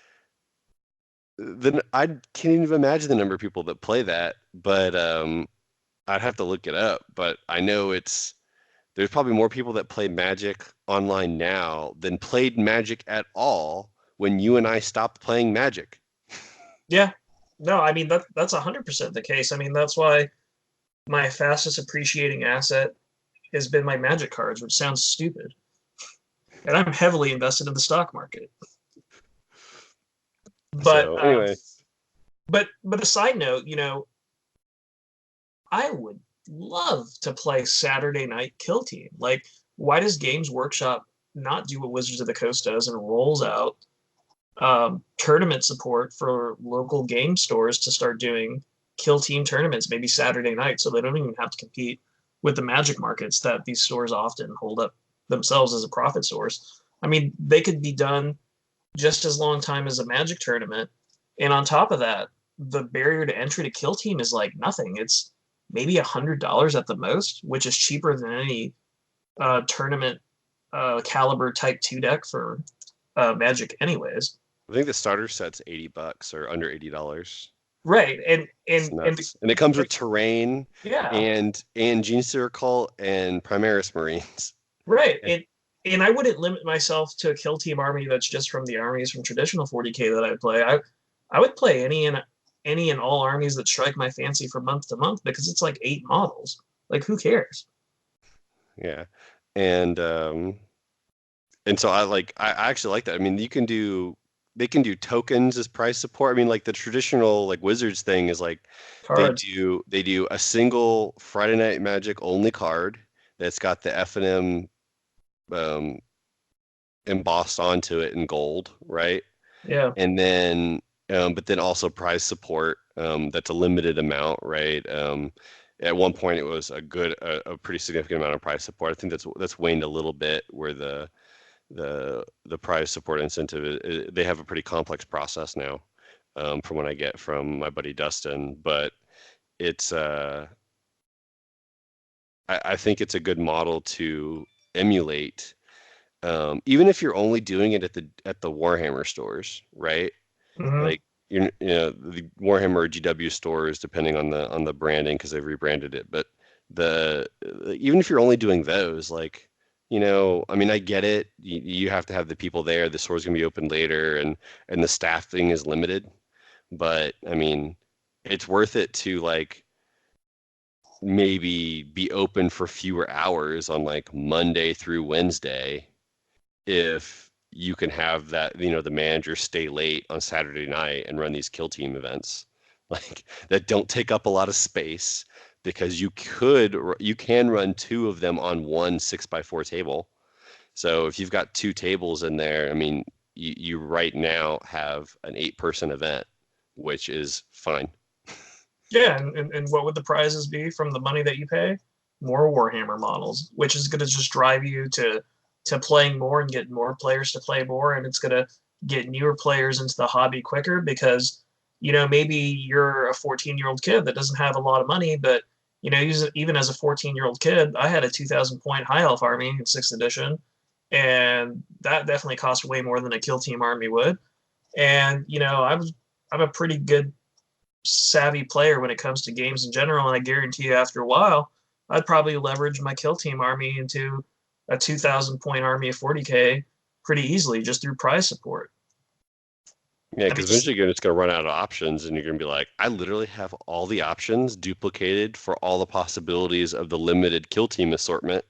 I can't even imagine the number of people that play that, but I'd have to look it up. But I know there's probably more people that play Magic Online now than played Magic at all when you and I stopped playing Magic. Yeah. No, I mean that's 100% the case. I mean that's why my fastest appreciating asset has been my Magic cards, which sounds stupid. And I'm heavily invested in the stock market. But So anyway, but a side note, I would love to play Saturday Night Kill Team. Like, why does Games Workshop not do what Wizards of the Coast does and rolls out tournament support for local game stores to start doing Kill Team tournaments, maybe Saturday night, so they don't even have to compete with the Magic markets that these stores often hold up themselves as a profit source. I mean, they could be done just as long time as a Magic tournament, and on top of that, the barrier to entry to Kill Team is like nothing. It's maybe $100 at the most, which is cheaper than any tournament caliber Type 2 deck for Magic, anyways. I think the starter set's $80 or under $80. Right, and It's and nuts. And it comes with terrain yeah, and Gene Stealer Cult and Primaris Marines. right, and I wouldn't limit myself to a Kill Team army that's just from the armies from traditional 40K that I play. I would play any and all armies that strike my fancy from month to month because it's like 8 models. Like who cares? Yeah. And and so I actually like that. I mean, they can do tokens as price support. I mean, like the traditional like Wizards thing is like Cards. they do a single Friday Night Magic only card that's got the F&M um, embossed onto it in gold, right? Yeah. And then but then also prize support that's a limited amount, right? At one point it was a pretty significant amount of prize support. I think that's waned a little bit where the prize support incentive they have a pretty complex process now, from what I get from my buddy Dustin. But it's I think it's a good model to emulate, even if you're only doing it at the Warhammer stores, right? Hmm. Like the Warhammer or GW stores, depending on the branding because they've rebranded it. But the even if you're only doing those, like I mean, I get it. You have to have the people there. The store's gonna be open later, and the staffing is limited. But I mean, it's worth it to like maybe be open for fewer hours on like Monday through Wednesday if you can have that, the manager stay late on Saturday night and run these kill team events like that don't take up a lot of space because you can run two of them on one 6x4 table. So if you've got two tables in there, I mean, you right now have an 8-person event, which is fine. Yeah, and what would the prizes be from the money that you pay? More Warhammer models, which is going to just drive you to playing more and get more players to play more, and it's going to get newer players into the hobby quicker because maybe you're a 14-year-old kid that doesn't have a lot of money, but even as a 14-year-old kid, I had a 2,000 point high elf army in 6th edition, and that definitely cost way more than a kill team army would. And I'm a pretty good savvy player when it comes to games in general, and I guarantee you, after a while, I'd probably leverage my kill team army into a 2,000 point army of 40K pretty easily just through prize support. Yeah, I mean, because eventually you're just going to run out of options and you're going to be like, I literally have all the options duplicated for all the possibilities of the limited kill team assortment.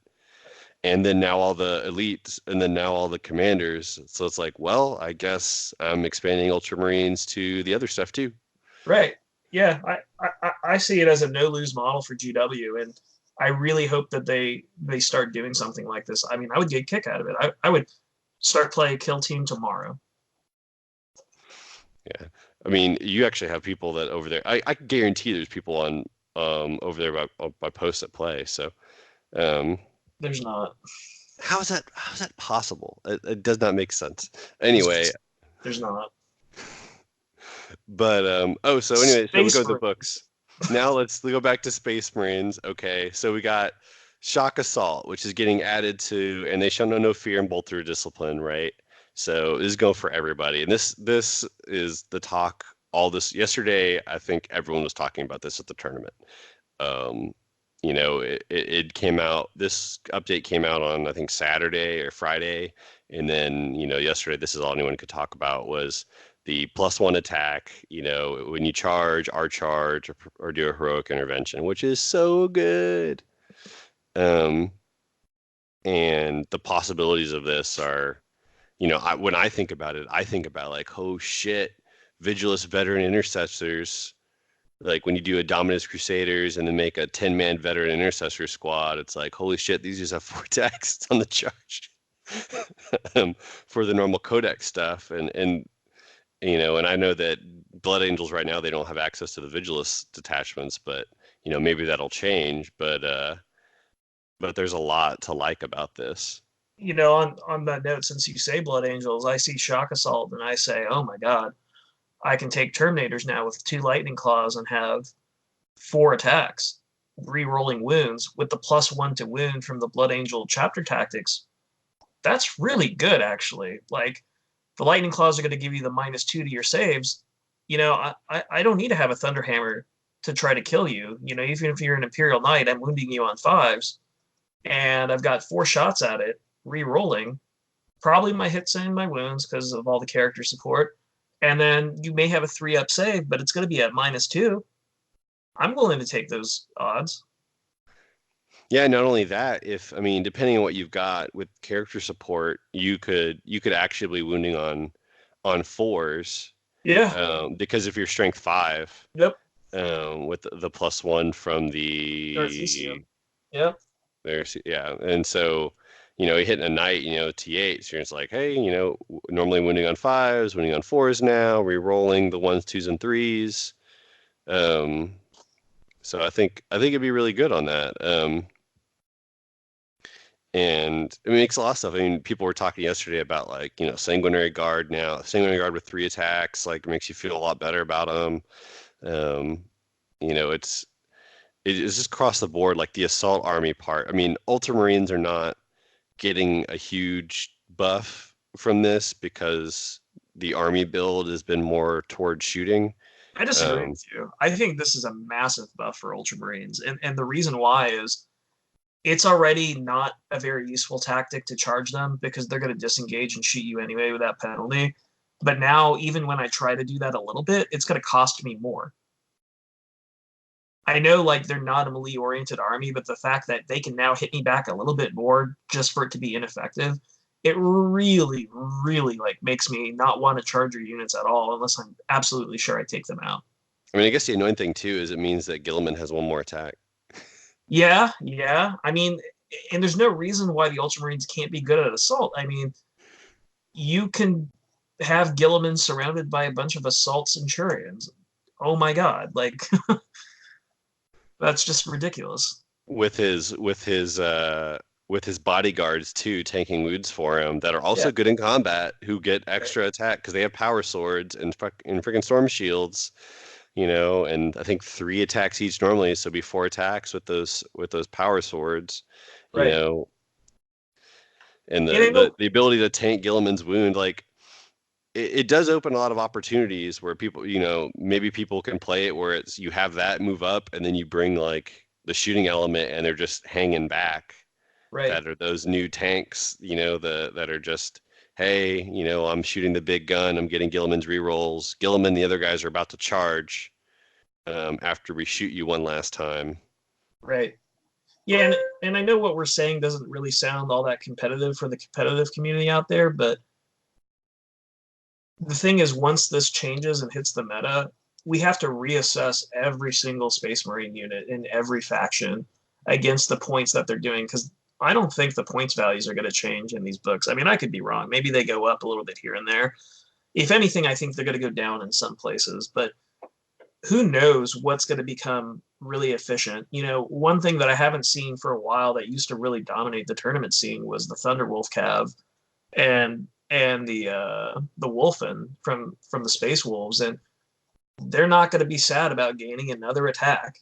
And then now all the elites, and then now all the commanders. So it's like, well, I guess I'm expanding Ultramarines to the other stuff too. right? Yeah, I see it as a no lose model for GW, and I really hope that they start doing something like this. I mean, I would get a kick out of it. I would start playing kill team tomorrow. Yeah. I mean, you actually have people that over there. I guarantee there's people on over there by posts that play. So um, There's not. how is that possible? It does not make sense. Anyway, There's not. but so anyway, so we go Space to the Marine. books. Now let's go back to Space Marines. Okay, so we got Shock Assault, which is getting added to, and they shall know no fear and bolt through discipline, right? So this is go for everybody, and this is the talk. All this yesterday, I think everyone was talking about this at the tournament. Um, it came out. This update came out on I think Saturday or Friday, and then yesterday, this is all anyone could talk about was the +1 attack. When you charge, our charge, or do a heroic intervention, which is so good. Um, and the possibilities of this are, when I think about it, I think about like, oh shit, Vigilus veteran intercessors. Like when you do a Dominus Crusaders and then make a 10-man veteran intercessor squad, it's like, holy shit, these just have 4 attacks on the charge for the normal Codex stuff. And I know that Blood Angels right now, they don't have access to the Vigilus detachments, but maybe that'll change. But there's a lot to like about this. On that note, since you say Blood Angels, I see Shock Assault and I say, oh my god, I can take Terminators now with 2 lightning claws and have 4 attacks, re-rolling wounds with the +1 to wound from the Blood Angel chapter tactics. That's really good, actually. Like, the lightning claws are going to give you the -2 to your saves. I don't need to have a Thunderhammer to try to kill you. Even if you're an Imperial Knight, I'm wounding you on 5s, and I've got 4 shots at it, re-rolling. Probably my hits and my wounds because of all the character support. And then you may have a 3-up save, but it's going to be at -2. I'm willing to take those odds. Yeah, not only that, if I mean, depending on what you've got with character support, you could actually be wounding on 4s, Yeah. because if you're strength 5, Yep. with the +1 from Darth the Elysium. Yep. there's yeah, and so hitting a knight, T8, so it's like, hey, normally wounding on 5s, wounding on 4s now, re-rolling the 1s, 2s, and 3s. So I think it'd be really good on that. And it makes a lot of stuff. I mean, people were talking yesterday about like, Sanguinary Guard now. Sanguinary Guard with 3 attacks, like makes you feel a lot better about them. Um, it's just across the board, like the assault army part. I mean, Ultramarines are not getting a huge buff from this because the army build has been more towards shooting. I disagree Um, with you. I think this is a massive buff for Ultramarines. And the reason why is it's already not a very useful tactic to charge them because they're going to disengage and shoot you anyway with that penalty. But now, even when I try to do that a little bit, it's going to cost me more. I know like they're not a melee oriented army, but the fact that they can now hit me back a little bit more just for it to be ineffective, it really, really like makes me not want to charge your units at all unless I'm absolutely sure I take them out. I mean, I guess the annoying thing too is it means that Gilliman has one more attack. Yeah, yeah. I mean, and there's no reason why the Ultramarines can't be good at assault. I mean, you can have Gilliman surrounded by a bunch of assault centurions. Oh my god, like that's just ridiculous. With his bodyguards too, tanking wounds for him that are Yeah, also good in combat, who get right, extra attack because they have power swords and freaking storm shields, and I think 3 attacks each normally, so it'd be 4 attacks with those power swords, you right. know, and And the I the, know, the ability to tank Gilliman's wound, like it does open a lot of opportunities where people, maybe people can play it where it's you have that move up and then you bring like the shooting element and they're just hanging back. right. That are those new tanks, that are just, hey, I'm shooting the big gun, I'm getting Gilliman's rerolls. Gilliman, the other guys are about to charge after we shoot you one last time. Right. Yeah, and I know what we're saying doesn't really sound all that competitive for the competitive community out there, but the thing is, once this changes and hits the meta, we have to reassess every single Space Marine unit in every faction against the points that they're doing because I don't think the points values are going to change in these books. I mean, I could be wrong. Maybe they go up a little bit here and there. If anything, I think they're going to go down in some places, but who knows what's going to become really efficient. One thing that I haven't seen for a while that used to really dominate the tournament scene was the Thunderwolf Cav and the Wolfen from the Space Wolves, and they're not going to be sad about gaining another attack.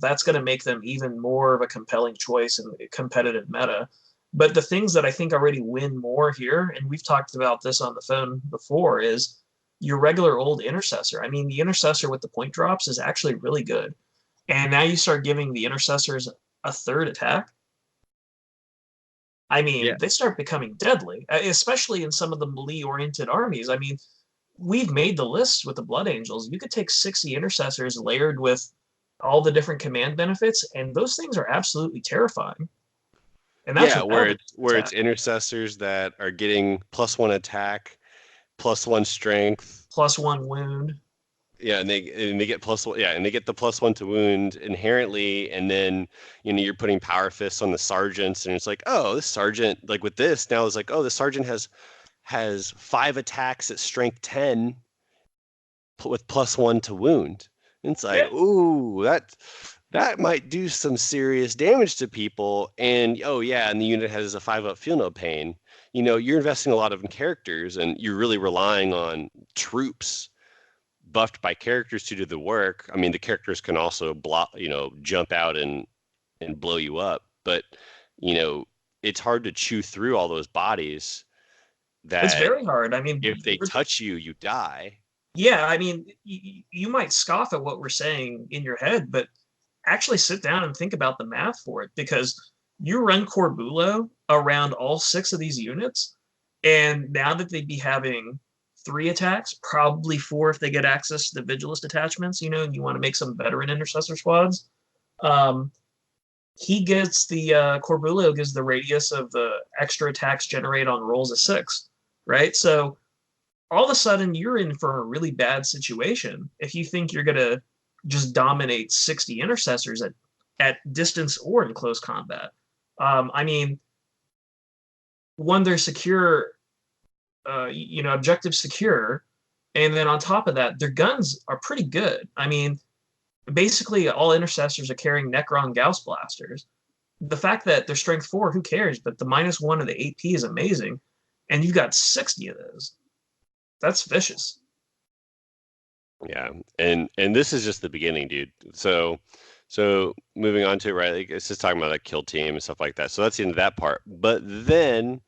That's going to make them even more of a compelling choice in competitive meta. But the things that I think already win more here, and we've talked about this on the phone before, is your regular old intercessor. I mean, the intercessor with the point drops is actually really good. And now you start giving the intercessors a third attack. I Yeah. mean, they start becoming deadly, especially in some of the melee oriented armies. I mean, we've made the list with the Blood Angels. You could take 60 intercessors layered with all the different command benefits, and those things are absolutely terrifying. And that's Yeah, without where an it's attack. intercessors that are getting +1 attack, +1 strength. +1 wound. Yeah, and they get +1. Yeah, and they get the +1 to wound inherently, and then you're putting power fists on the sergeants, and it's like, oh, this sergeant, like with this now, it's like, oh, the sergeant has 5 attacks at strength 10 with +1 to wound. And it's like, Yeah, ooh, that might do some serious damage to people. And oh yeah, and the unit has a 5-up feel no pain. You're investing a lot of in characters, and you're really relying on troops buffed by characters to do the work. I mean, the characters can also block, jump out and blow you up, but you know, it's hard to chew through all those bodies It's that very hard. I mean, if they touch you, you die. yeah, I mean, you might scoff at what we're saying in your head, but actually sit down and think about the math for it because you run Corbulo around all six of these units, and now that they'd be having three attacks, probably four if they get access to the Vigilist attachments, and you want to make some veteran intercessor squads. Um, he gets the Corbulo gives the radius of the extra attacks generate on rolls of six, right? So all of a sudden you're in for a really bad situation if you think you're gonna just dominate 60 intercessors at distance or in close combat. I mean, when they're secure, objective secure, and then on top of that, their guns are pretty good. I mean, basically all intercessors are carrying Necron Gauss blasters. The fact that they're strength four, who cares? But the -1 of the AP is amazing, and you've got 60 of those. That's vicious. Yeah, and this is just the beginning, dude. So moving on to it, right? Like, it's just talking about like kill team and stuff like that. So that's the end of that part. But then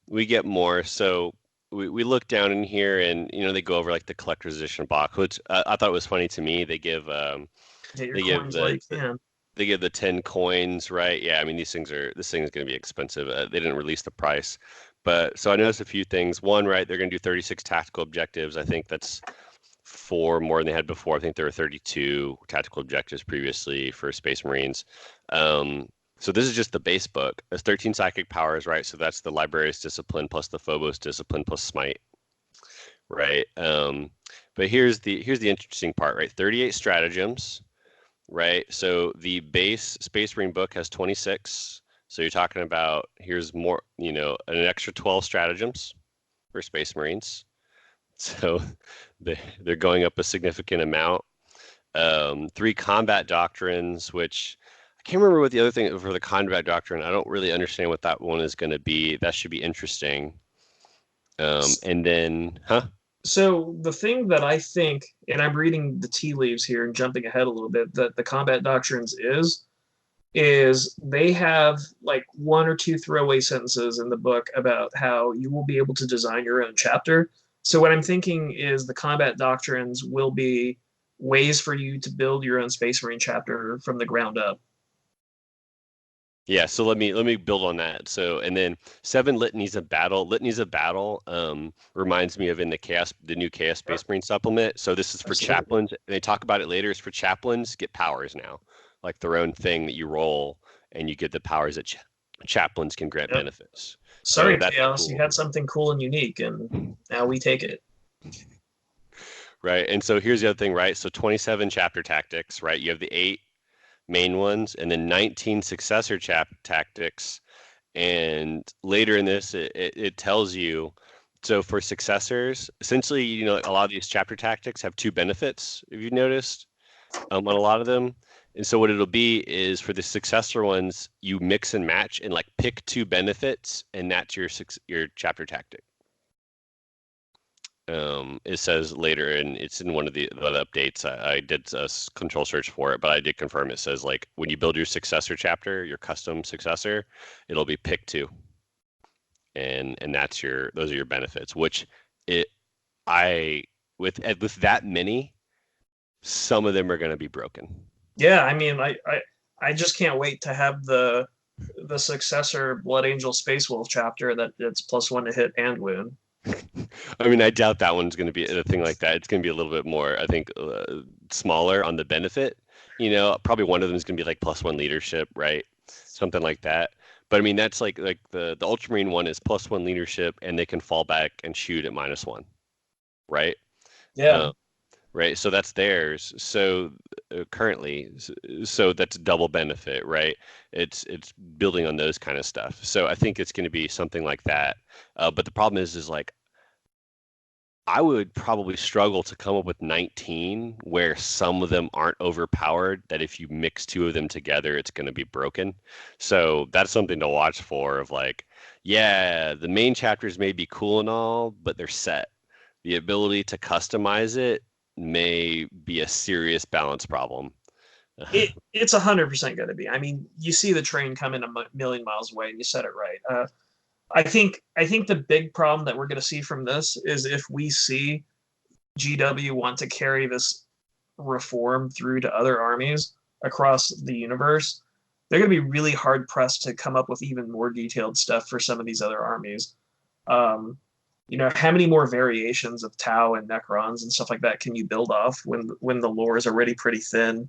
we get more. So we look down in here, and they go over like the collector's edition box, which I thought was funny to me. They give Get your they give coins while you the can. they give the 10 coins, right? Yeah, I mean this thing is going to be expensive. They didn't release the price, but so I noticed a few things. One, right? They're going to do 36 tactical objectives. I think that's four more than they had before. I think there were 32 tactical objectives previously for Space Marines. So this is just the base book. There's 13 psychic powers, right? So that's the Librarius discipline plus the Phobos discipline plus Smite, right? But here's the interesting part, right? 38 stratagems, right? So the base Space Marine book has 26. So you're talking about here's more, an extra 12 stratagems for Space Marines. So they're going up a significant amount. Three combat doctrines, which I can't remember what the other thing for the combat doctrine. I don't really understand what that one is going to be. That should be interesting. And then, huh? So the thing that I think, and I'm reading the tea leaves here and jumping ahead a little bit, that the combat doctrines is they have like one or two throwaway sentences in the book about how you will be able to design your own chapter. So what I'm thinking is the combat doctrines will be ways for you to build your own Space Marine chapter from the ground up. Yeah, so let me build on that. So and then seven litanies of battle. Litanies of battle reminds me of in the new Chaos Space Yep, Marine supplement. So this is for absolutely. chaplains. And they talk about it later. It's for chaplains get powers now, like their own thing that you roll, and you get the powers that chaplains can grant Yep. benefits. So Sorry, that's Chaos, you cool, had something cool and unique, and now we take it. right? And so here's the other thing, right? So 27 chapter tactics, right? You have the eight main ones, and then 19 successor tactics. And later in this, it tells you. So for successors, essentially, a lot of these chapter tactics have two benefits. If you've noticed, on a lot of them. And so what it'll be is for the successor ones, you mix and match and like pick two benefits, and that's your chapter tactic. It says later, and it's in one of the updates. I did a control search for it, but I did confirm it says like when you build your successor chapter, your custom successor, it'll be pick two, and those are your benefits. Which it I with that many, some of them are going to be broken. Yeah, I mean, I just can't wait to have the successor Blood Angel Space Wolf chapter that it's +1 to hit and wound. I mean, I doubt that one's going to be a thing like that. It's going to be a little bit more, I think, smaller on the benefit. Probably one of them is going to be like +1 leadership, right? Something like that. But I mean, that's like the Ultramarine one is +1 leadership, and they can fall back and shoot at -1, right? Yeah, Uh, right. So that's theirs. So currently, so that's double benefit, right? It's building on those kind of stuff. So I think it's going to be something like that. But the problem is like I would probably struggle to come up with 19 where some of them aren't overpowered, that if you mix two of them together, it's going to be broken. So that's something to watch for of like, yeah, the main chapters may be cool and all, but they're set. The ability to customize it may be a serious balance problem. It's 100% going to be. I mean, you see the train coming a million miles away, and you said it right. I think the big problem that we're going to see from this is if we see GW want to carry this reform through to other armies across the universe, they're going to be really hard pressed to come up with even more detailed stuff for some of these other armies. Um, how many more variations of Tau and Necrons and stuff like that can you build off when the lore is already pretty thin?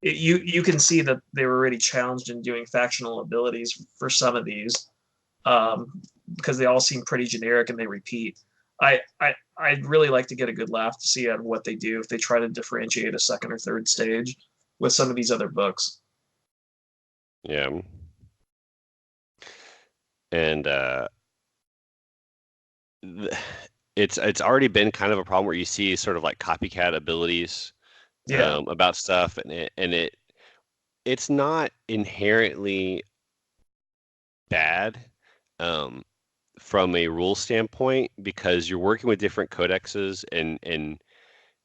You can see that they were already challenged in doing factional abilities for some of these, because they all seem pretty generic and they repeat. I'd really like to get a good laugh to see out of what they do if they try to differentiate a second or third stage with some of these other books. Yeah. And it's already been kind of a problem where you see sort of like copycat abilities Yeah, about stuff, and it's not inherently bad um, from a rule standpoint because you're working with different codexes, and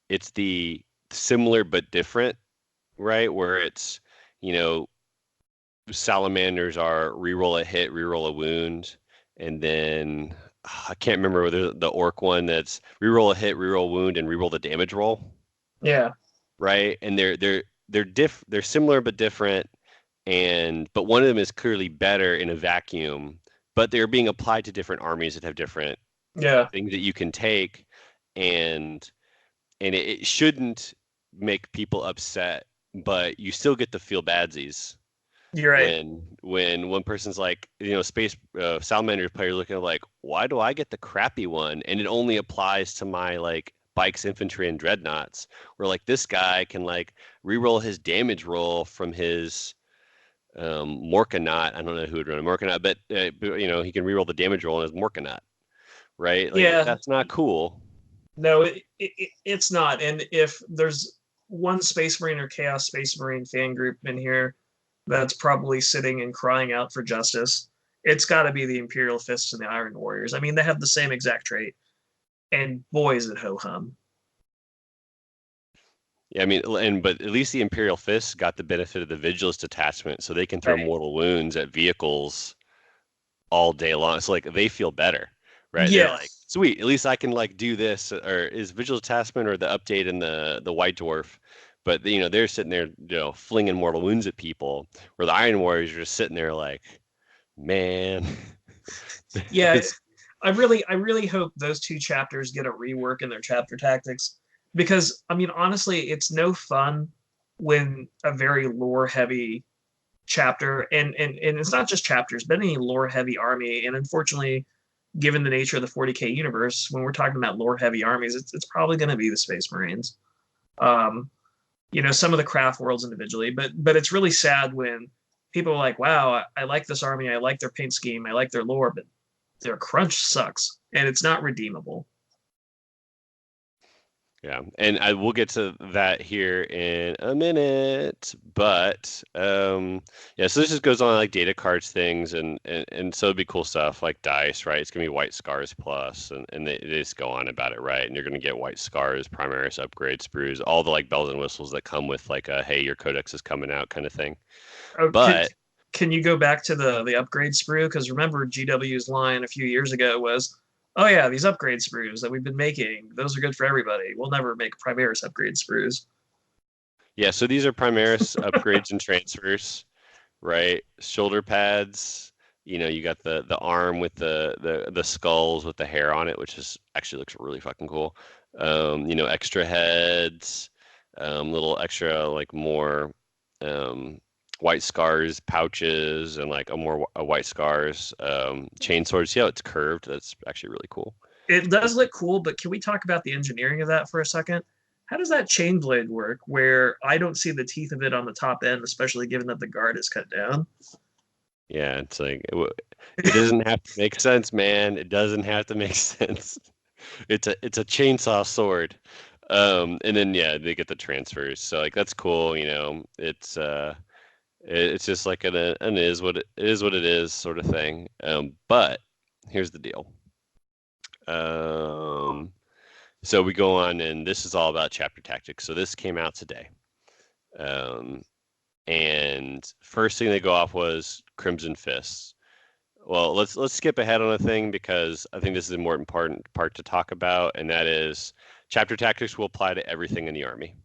it's the similar but different, right? Where it's, you know, salamanders are reroll a hit, reroll a wound, and then I can't remember whether the orc one that's reroll a hit, reroll a wound, and reroll the damage roll, yeah, right? And they're similar but different, and but one of them is clearly better in a vacuum, but they're being applied to different armies that have different yeah. things that you can take, and it shouldn't make people upset, but you still get the feel badsies You're right. when one person's like, space salamander player looking at like, why do I get the crappy one and it only applies to my like bikes, infantry, and dreadnoughts, where like this guy can like reroll his damage roll from his Morkanaut. I don't know who would run a Morkanaut, but he can reroll the damage roll in his Morkanaut, right? Like Yeah, that's not cool. no, it's not. And if there's one Space Marine or Chaos Space Marine fan group in here that's probably sitting and crying out for justice, it's got to be the Imperial Fists and the Iron Warriors. I mean, they have the same exact trait, and boy, is it ho hum. Yeah, I mean, but at least the Imperial Fists got the benefit of the Vigilus detachment, so they can throw Right. mortal wounds at vehicles all day long. So like they feel better, right? They're Yeah, like, sweet, at least I can like do this. Or is Vigilus attachment or the update in the White Dwarf? But they're sitting there, flinging mortal wounds at people, where the Iron Warriors are just sitting there like, man, yeah. it's I really hope those two chapters get a rework in their chapter tactics, because I mean, honestly, it's no fun when a very lore heavy chapter, and it's not just chapters, but any lore heavy army. And unfortunately, given the nature of the 40K universe, when we're talking about lore heavy armies, it's probably going to be the Space Marines. Um, some of the craft worlds individually, but it's really sad when people are like, "Wow, I like this army. I like their paint scheme. I like their lore, but their crunch sucks, and it's not redeemable." Yeah, and I will get to that here in a minute, but yeah. So this just goes on like data cards things, and so it'd be cool stuff like dice, right? It's gonna be white scars plus, and they just go on about it, right? And you're gonna get white scars, Primaris upgrade sprues, all the like bells and whistles that come with like a hey, your codex is coming out kind of thing. Oh, But can you go back to the upgrade sprue? Because remember, GW's line a few years ago was, "Oh yeah, these upgrade sprues that we've been making, those are good for everybody. We'll never make Primaris upgrade sprues." yeah, so these are Primaris upgrades and transfers, right? Shoulder pads. You got the arm with the skulls with the hair on it, which is actually looks really fucking cool. Extra heads, little extra like more um, white scars pouches, and like a white scars chain sword. See how it's curved? That's actually really cool. It does look cool, but can we talk about the engineering of that for a second? How does that chain blade work where I don't see the teeth of it on the top end, especially given that the guard is cut down? Yeah, it's like it doesn't have to make sense, man. It doesn't have to make sense. It's a chainsaw sword. And then yeah, they get the transfers. So like that's cool, it's just like an is what it is sort of thing. But here's the deal. Um So we go on, and this is all about chapter tactics. So this came out today. Um, and first thing they go off was Crimson Fists. Well, let's skip ahead on a thing because I think this is a more important part to talk about, and that is chapter tactics will apply to everything in the army. Oh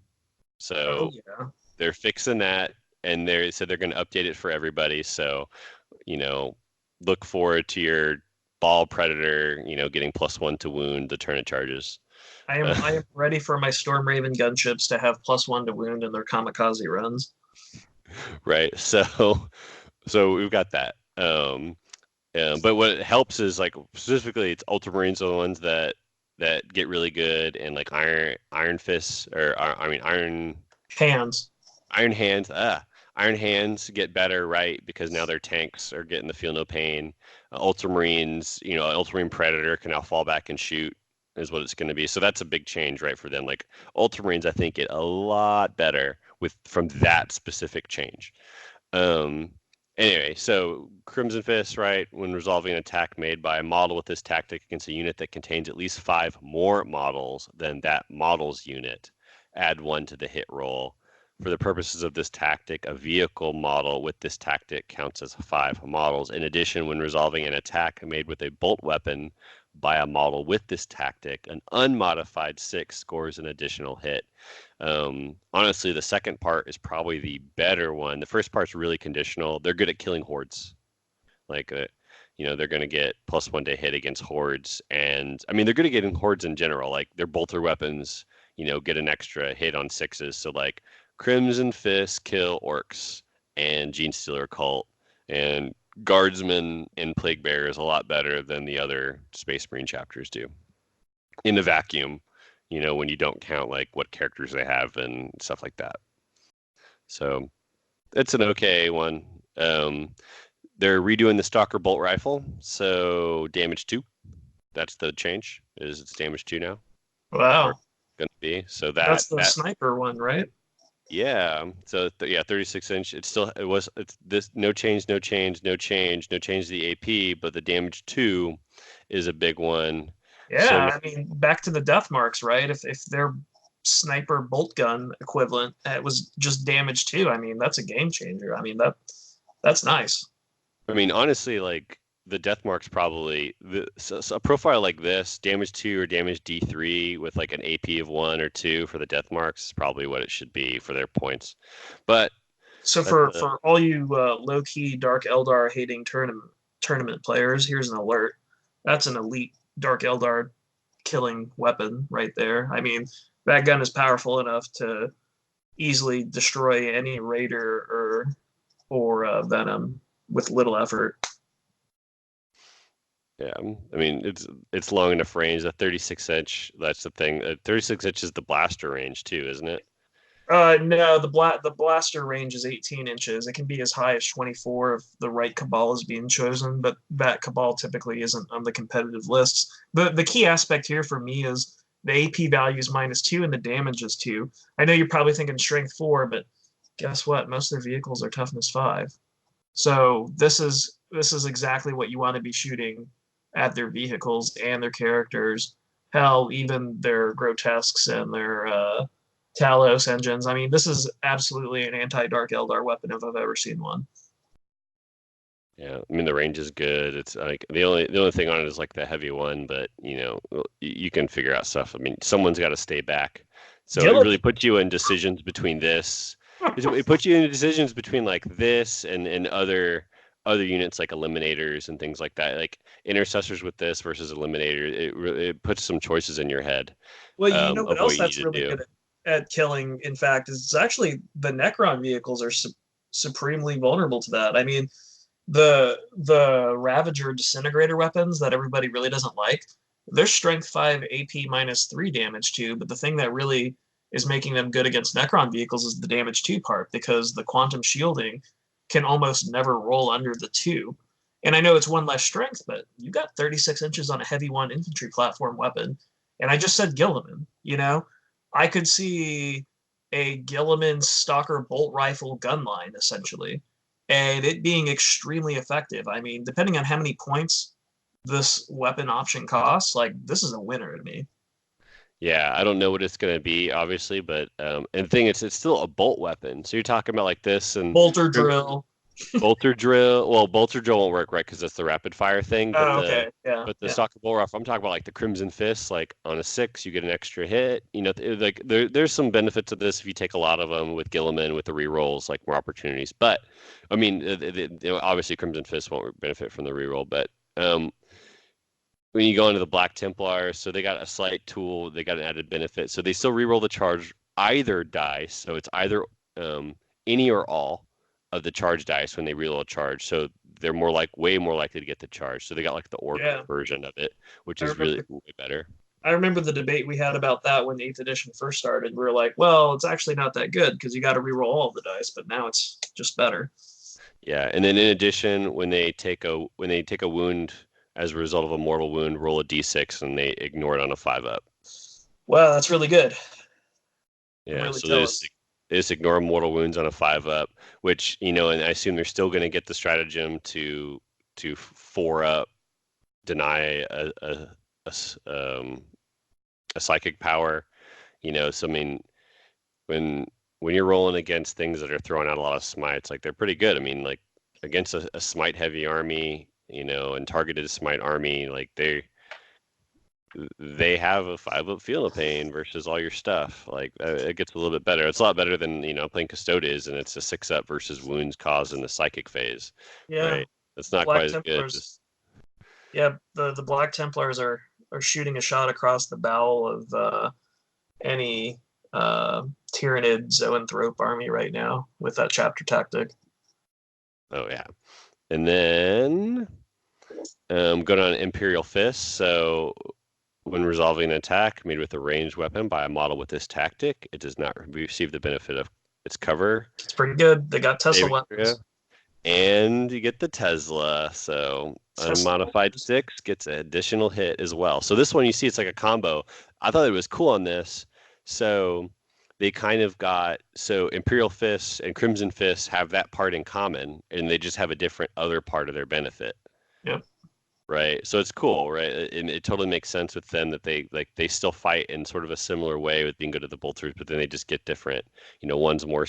So yeah. they're fixing that, and they said they're going to update it for everybody. So, you know, look forward to your ball predator, getting +1 to wound the turn it charges. I am ready for my Storm Raven gunships to have +1 to wound in their kamikaze runs. Right. So we've got that. But what helps is like specifically it's Ultramarines are the ones that get really good, and like Iron Fists or I mean Hands. Iron Hands. Iron Hands get better, right? Because now their tanks are getting the feel no pain. Ultramarines, Ultramarine Predator can now fall back and shoot is what it's going to be. So that's a big change, right, for them. Like Ultramarines, I think get a lot better with from that specific change. Um, anyway, so Crimson Fist, right, when resolving an attack made by a model with this tactic against a unit that contains at least 5 more models than that model's unit, add 1 to the hit roll. For the purposes of this tactic, a vehicle model with this tactic counts as 5 models. In addition, when resolving an attack made with a bolt weapon by a model with this tactic, an unmodified 6 scores an additional hit. Honestly, the second part is probably the better one. The first part's really conditional. They're good at killing hordes. Like, they're going to get +1 to hit against hordes. And I mean, they're good at getting hordes in general. Like, their bolter weapons, get an extra hit on 6s. So, like, Crimson Fist kill orcs and Gene Stealer cult. And Guardsmen and Plague Bearer is a lot better than the other Space Marine chapters do in the vacuum, when you don't count like what characters they have and stuff like that. So it's an okay one. They're redoing the Stalker bolt rifle, so damage 2. That's the change. Is it's damage 2 now, or Wow. going to be? So That's that the that sniper one, right? yeah. So yeah, 36 inch. It's this no change, no change, no change, no change to the AP, but the damage 2 is a big one. So Yeah, I mean, back to the death marks, right? If their sniper bolt gun equivalent it was just damage too, I mean, that's a game changer. I mean, that's nice. I mean, honestly, like the death mark's probably so a profile like this, damage 2 or damage D3 with like an AP of 1 or 2 for the death marks is probably what it should be for their points. But So that's for all you low key Dark Eldar hating tournament players, here's an alert. That's an elite Dark Eldar killing weapon right there. I mean, that gun is powerful enough to easily destroy any raider or venom with little effort. yeah. I mean, it's long enough range. The 36 inch, that's the thing. 36 inch is the blaster range too, isn't it? No, the blaster range is 18 inches. It can be as high as 24 if the right cabal is being chosen, but that cabal typically isn't on the competitive lists. The key aspect here for me is the AP value is -2 and the damage is 2. I know you're probably thinking strength 4, but guess what? Most of their vehicles are toughness 5. So this is exactly what you want to be shooting at their vehicles and their characters. Hell, even their grotesques and their Talos engines. I mean, this is absolutely an anti-Dark Eldar weapon if I've ever seen one. Yeah, I mean the range is good. It's like the only thing on it is like the heavy one, but you can figure out stuff. I mean, someone's got to stay back. So it really Gilligan. puts you in decisions between this. It puts you in decisions between like this and other units like eliminators and things like that. Like intercessors with this versus eliminator. It puts some choices in your head Well, you know what of else what you that's need to really do. good at killing, in fact, is it's actually the Necron vehicles are supremely vulnerable to that. I mean, the Ravager disintegrator weapons that everybody really doesn't like, they're strength 5 AP -3 damage too, but the thing that really is making them good against Necron vehicles is the damage 2 part because the quantum shielding can almost never roll under the 2. And I know it's one less strength, but you got 36 inches on a heavy 1 infantry platform weapon. And I just said Gilliman, you know? I could see a Gilliman Stalker bolt rifle gun line essentially and it being extremely effective. I mean, depending on how many points this weapon option costs, like this is a winner to me. Yeah, I don't know what it's gonna be, obviously, but and the thing is, it's still a bolt weapon. So you're talking about like this and Bolter drill. bolter drill. Well, bolter drill won't work, right? Because that's the rapid fire thing. But Oh, the okay. Yeah, but the yeah, stalker bolt rifle, I'm talking about like the Crimson Fist. Like on a 6, you get an extra hit. You know, like there's some benefits of this if you take a lot of them with Gilliman with the rerolls, like more opportunities. But I mean, obviously Crimson Fist won't benefit from the reroll, but um, when you go into the Black Templars, so they got a slight tool, they got an added benefit. So they still reroll the charge either dice. So it's either any or all of the charge dice when they reroll a charge. So they're way more likely to get the charge. So they got like the orc yeah. version of it, which I is really remember. way better. I remember the debate we had about that when the eighth edition first started. We were like, well, it's actually not that good because you got to reroll all of the dice, but now it's just better. Yeah, and then in addition, when they take a wound as a result of a mortal wound, roll a d6 and they ignore it on a 5 up. Wow, that's really good. Can Yeah, really so tell us. they just ignore mortal wounds on a 5 up, which and I assume they're still going to get the stratagem to 4 up, deny a psychic power. So I mean, when when you're rolling against things that are throwing out a lot of smites, like they're pretty good. I mean, like against a smite heavy army, and targeted smite army, like they have a 5 up field of pain versus all your stuff. Like it gets a little bit better. It's a lot better than playing Custodes and it's a 6 up versus wounds caused in the psychic phase, Yeah, right? It's not Black quite as good. Templars. Just Yeah, the Black Templars are shooting a shot across the bowel of any Tyranid Zoanthrope army right now with that chapter tactic. oh yeah, and then going on Imperial Fist. So when resolving an attack made with a ranged weapon by a model with this tactic, it does not receive the benefit of its cover It's pretty good. They got Tesla saving throw. weapons. And you get the Tesla. So Tesla unmodified bolters. 6 gets an additional hit as well. So this one you see it's like a combo. I thought it was cool on this. So they kind of got so Imperial Fists and Crimson Fists have that part in common, and they just have a different other part of their benefit. Yep. Right. So it's cool, right? And it totally makes sense with them that they still fight in sort of a similar way with being good at the bolters, but then they just get different. One's more,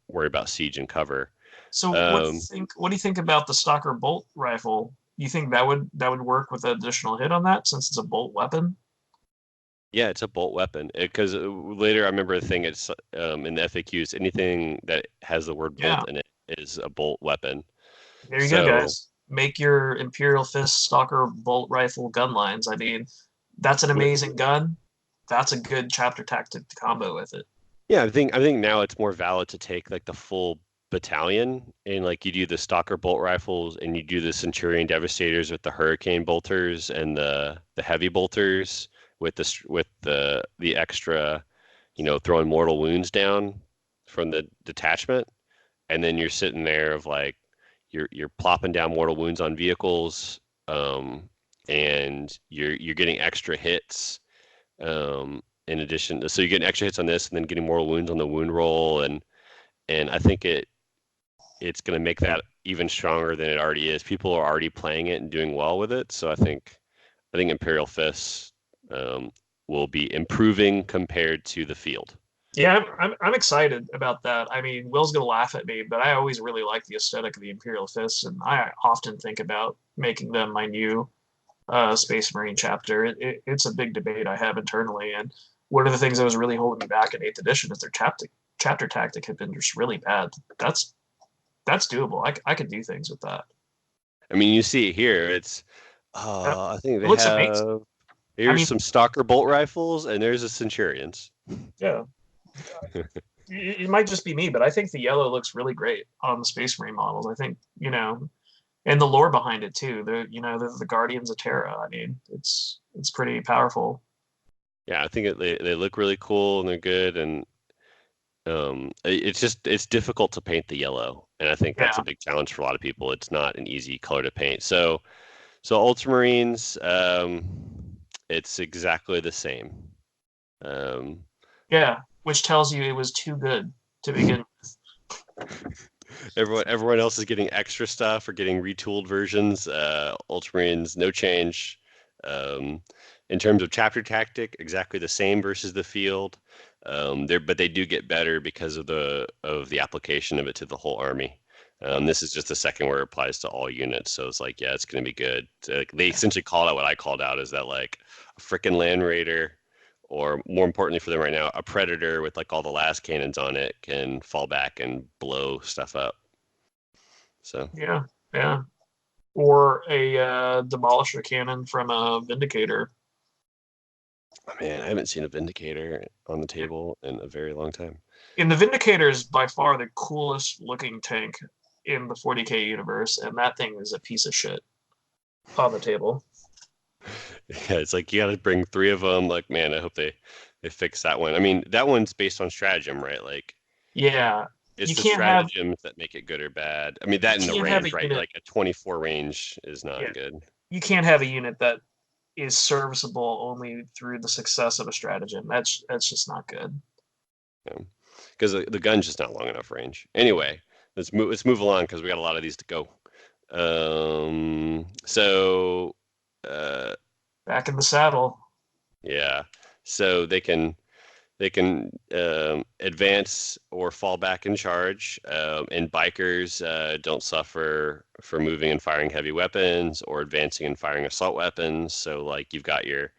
worried about siege and cover. So Um, what do you think about the Stalker bolt rifle? You think that would work with an additional hit on that since it's a bolt weapon? Yeah, it's a bolt weapon. Because later I remember the thing it's in the FAQs, anything that has the word bolt Yeah. in it is a bolt weapon. There you go, So guys. Make your Imperial Fist Stalker bolt rifle gun lines. I mean, that's an yeah, amazing gun. That's a good chapter tactic to combo with it. yeah, I think now it's more valid to take like the full battalion and like you do the stalker bolt rifles and you do the Centurion Devastators with the Hurricane bolters and the heavy bolters with the extra, throwing mortal wounds down from the detachment. And then you're sitting there of like you're plopping down mortal wounds on vehicles, and you're getting extra hits, in addition. So you're getting extra hits on this, and then getting mortal wounds on the wound roll, and I think it's going to make that even stronger than it already is. People are already playing it and doing well with it, so I think Imperial Fists will be improving compared to the field. Yeah, I'm excited about that. I mean, Will's gonna laugh at me, but I always really like the aesthetic of the Imperial Fists, and I often think about making them my new Space Marine chapter. It's a big debate I have internally, and one of the things that was really holding me back in Eighth Edition is their chapter tactic had been just really bad. That's that's doable. I could do things with that. I mean, you see it here. Uh, I think It they looks amazing. have I here's mean, some Stalker bolt rifles, and there's the Centurions. yeah, it might just be me, but I think the yellow looks really great on the Space Marine models. I think and the lore behind it too. They're the Guardians of Terra. I mean, it's pretty powerful. Yeah, I think they look really cool and they're good, and it's difficult to paint the yellow, and I think that's a Yeah, big challenge for a lot of people. It's not an easy color to paint. So Ultramarines, it's exactly the same. Um, yeah, which tells you it was too good to begin. everyone else is getting extra stuff or getting retooled versions. Ultramarines, no change. Um, In terms of chapter tactic, exactly the same versus the field. But they do get better because of the application of it to the whole army. This is just the second where it applies to all units, so it's like, yeah, it's going to be good. So they essentially called out what I called out, is that like a frickin' land raider, or more importantly for them right now, a predator with like all the last cannons on it can fall back and blow stuff up. So Yeah, yeah. Or a demolisher cannon from a Vindicator. man, I haven't seen a Vindicator on the Yeah. table in a very long time. And the Vindicator is by far the coolest looking tank in the 40k universe, and that thing is a piece of shit on the table. Yeah, it's like you got to bring three of them. Like, man, I hope they fix that one. I mean, that one's based on stratagem, right? Like, Yeah, it's you the can't have stratagems that make it good or bad. I mean, you that in the can't have range, a right? unit. Like a 24 range is Yeah, not good. you can't have a unit that is serviceable only through the success of a stratagem. That's just not good. Because the gun's just not long enough range. Anyway, let's move along because we got a lot of these to go. So uh, Back in the saddle. yeah, so they can advance or fall back in charge, and bikers don't suffer for moving and firing heavy weapons or advancing and firing assault weapons. So like you've got your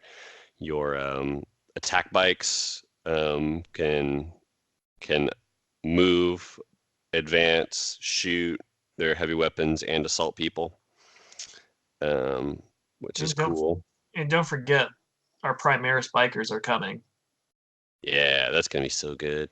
attack bikes, can move, advance, shoot their heavy weapons and assault people, um, which is And don't cool. and don't forget, our Primaris bikers are coming. Yeah, that's gonna be so good.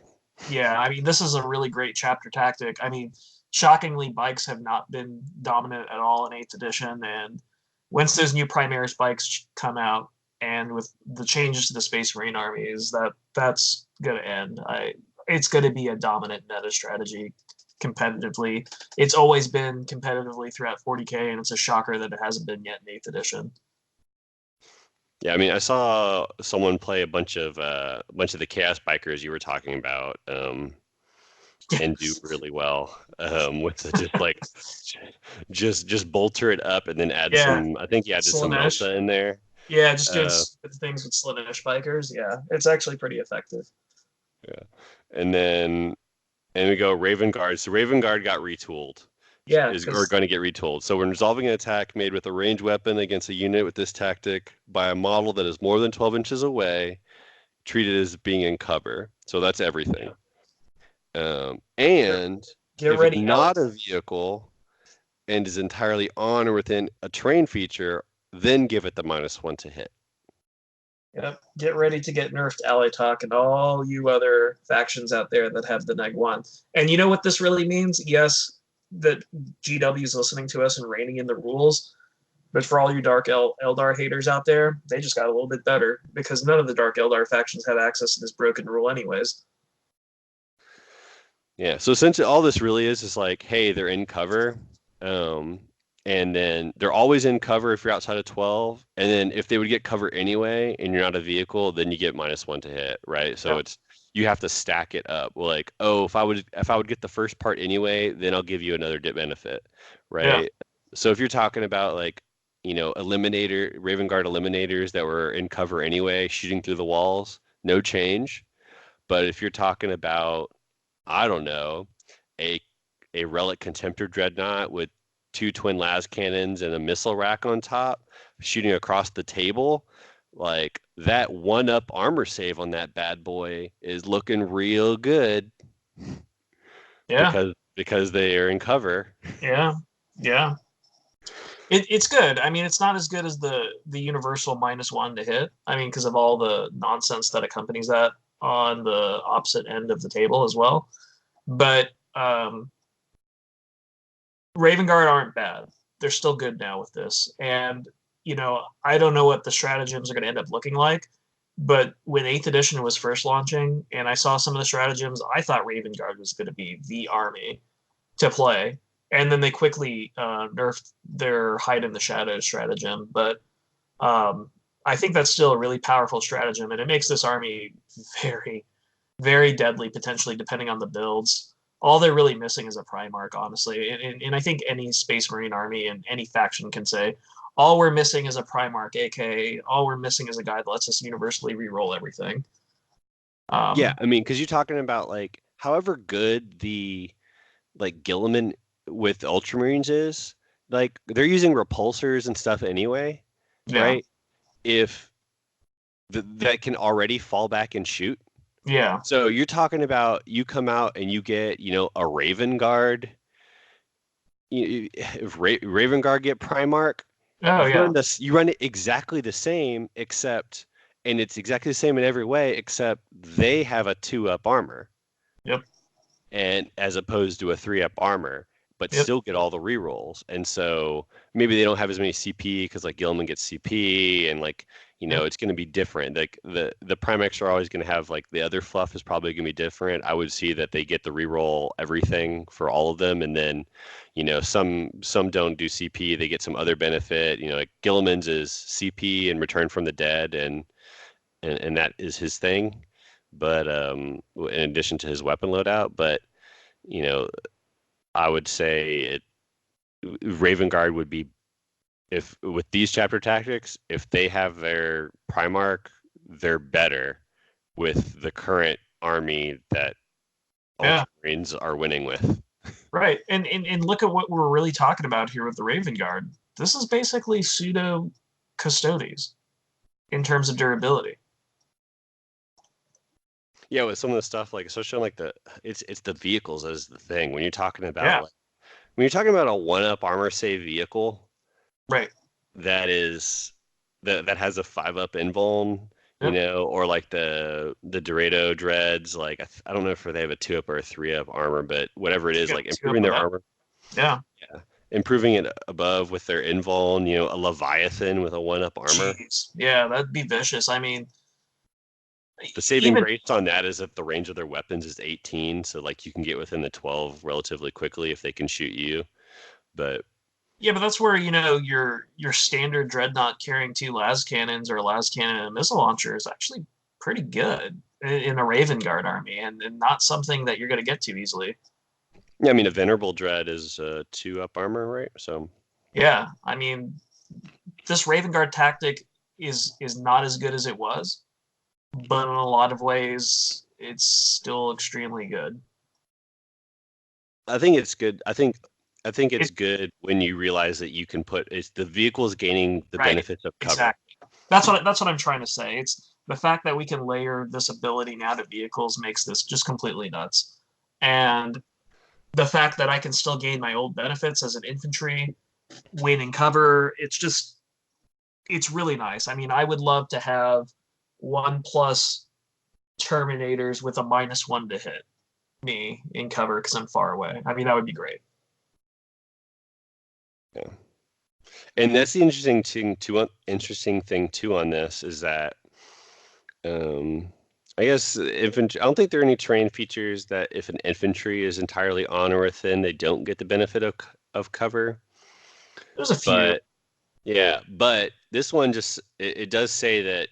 Yeah, I mean, this is a really great chapter tactic. I mean, shockingly, bikes have not been dominant at all in 8th edition, and once those new Primaris bikes come out, and with the changes to the Space Marine armies, that's going to end. It's going to be a dominant meta strategy competitively. It's always been competitively throughout 40k, and it's a shocker that it hasn't been yet in 8th edition. Yeah, I mean, I saw someone play a bunch of the Chaos Bikers you were talking about, and do really well, with the just like just bolter it up and then add Yeah, some. I think he added some Slanesh. Melta in there. Yeah, just doing Uh, things with Slanesh bikers. Yeah, it's actually pretty effective. yeah, and then and we go Raven Guard. So Raven Guard got retooled. Yeah, Is or because going to get retooled. So when resolving an attack made with a ranged weapon against a unit with this tactic by a model that is more than 12 inches away, treated as being in cover. So that's everything. get, And get if it's ready, not a Alex. vehicle and is entirely on or within a terrain feature, then give it the -1 to hit. Yep, get ready to get nerfed, Ally Talk, and all you other factions out there that have the neg one. And you know what this really means? Yes, that GW is listening to us and reining in the rules. But for all you Dark Eldar haters out there, they just got a little bit better because none of the Dark Eldar factions have access to this broken rule, anyways. Yeah. So essentially, all this really is like, hey, they're in cover, um, and then they're always in cover if you're outside of 12. And then if they would get cover anyway, and you're not a vehicle, then you get -1 to hit, right? So Yeah, it's you have to stack it up. Well, like, oh, if I would get the first part anyway, then I'll give you another dip benefit, yeah, right? So if you're talking about like, eliminator Raven Guard eliminators that were in cover anyway, shooting through the walls, no change. But if you're talking about, I don't know, a a relic contemptor dreadnought with two twin las cannons and a missile rack on top, shooting across the table, like that one up armor save on that bad boy is looking real good yeah, because they are in cover. yeah, yeah. It's good. I mean, it's not as good as the universal -1 to hit. I mean, because of all the nonsense that accompanies that on the opposite end of the table as well. But Raven Guard aren't bad. They're still good now with this. And, I don't know what the stratagems are going to end up looking like. But when 8th edition was first launching and I saw some of the stratagems, I thought Raven Guard was going to be the army to play. And then they quickly nerfed their hide in the shadows stratagem. But I think that's still a really powerful stratagem. And it makes this army very, very deadly, potentially, depending on the builds. All they're really missing is a Primarch, honestly. And I think any Space Marine army and any faction can say, all we're missing is a Primarch, aka all we're missing is a guy that lets us universally reroll everything. Yeah, Um, I mean, because you're talking about like however good the like Gilliman with Ultramarines is, like they're using repulsors and stuff anyway, yeah, right? If that can already fall back and shoot. yeah, So you're talking about you come out and you get, a Raven Guard. If Raven Guard get Primarch, oh yeah, you run it exactly the same, except, and it's exactly the same in every way, except they have a 2-up armor, yep, and as opposed to a 3-up armor, but yep, still get all the rerolls. And so maybe they don't have as many CP because like Gilman gets CP, and like yep, it's going to be different. Like the Primex are always going to have, like, the other fluff is probably going to be different. I would see that they get the reroll everything for all of them, and then some don't do CP. They get some other benefit. Like Gilliman's is CP and Return from the Dead, and that is his thing. But in addition to his weapon loadout, but you know, I would say Raven Guard would be, if with these chapter tactics, if they have their Primarch, they're better with the current army that yeah, Ultramarines are winning with. right. And look at what we're really talking about here with the Raven Guard. This is basically pseudo Custodes in terms of durability. Yeah, with some of the stuff, like especially on, like, it's the vehicles as the thing. When you're talking about, Yeah, like, when you're talking about a 1-up armor save vehicle right. that is that has a 5-up invuln, Yep. or like the Dorado dreads. Like I don't know if they have a 2-up or a 3-up armor, but whatever it You is, get like two up improving with their that. armor, Yeah. yeah, improving it above with their invuln. A Leviathan with a 1-up armor. Jeez. Yeah, that'd be vicious. I mean, The saving even grace on that is that the range of their weapons is 18, so like you can get within the 12 relatively quickly if they can shoot you. But yeah, but that's where your standard dreadnought carrying two las cannons or las cannon and a missile launcher is actually pretty good in a Raven Guard army, and not something that you're going to get to easily. yeah, I mean, a Venerable Dread is a 2-up armor, right? So Yeah, I mean, this Raven Guard tactic is not as good as it was, but in a lot of ways, it's still extremely good. I think it's good. I think it's It good when you realize that you can put it's the vehicle is gaining the right, benefits of cover. exactly. That's what I'm trying to say. It's the fact that we can layer this ability now to vehicles makes this just completely nuts. And the fact that I can still gain my old benefits as an infantry, win and cover, it's really nice. I mean, I would love to have 1+ Terminators with a -1 to hit me in cover because I'm far away. I mean, that would be great. Yeah. And that's the interesting thing too on this is that um I guess infantry. I don't think there are any terrain features that if an infantry is entirely on or within, they don't get the benefit of cover. There's a few, But yeah, but this one just it does say that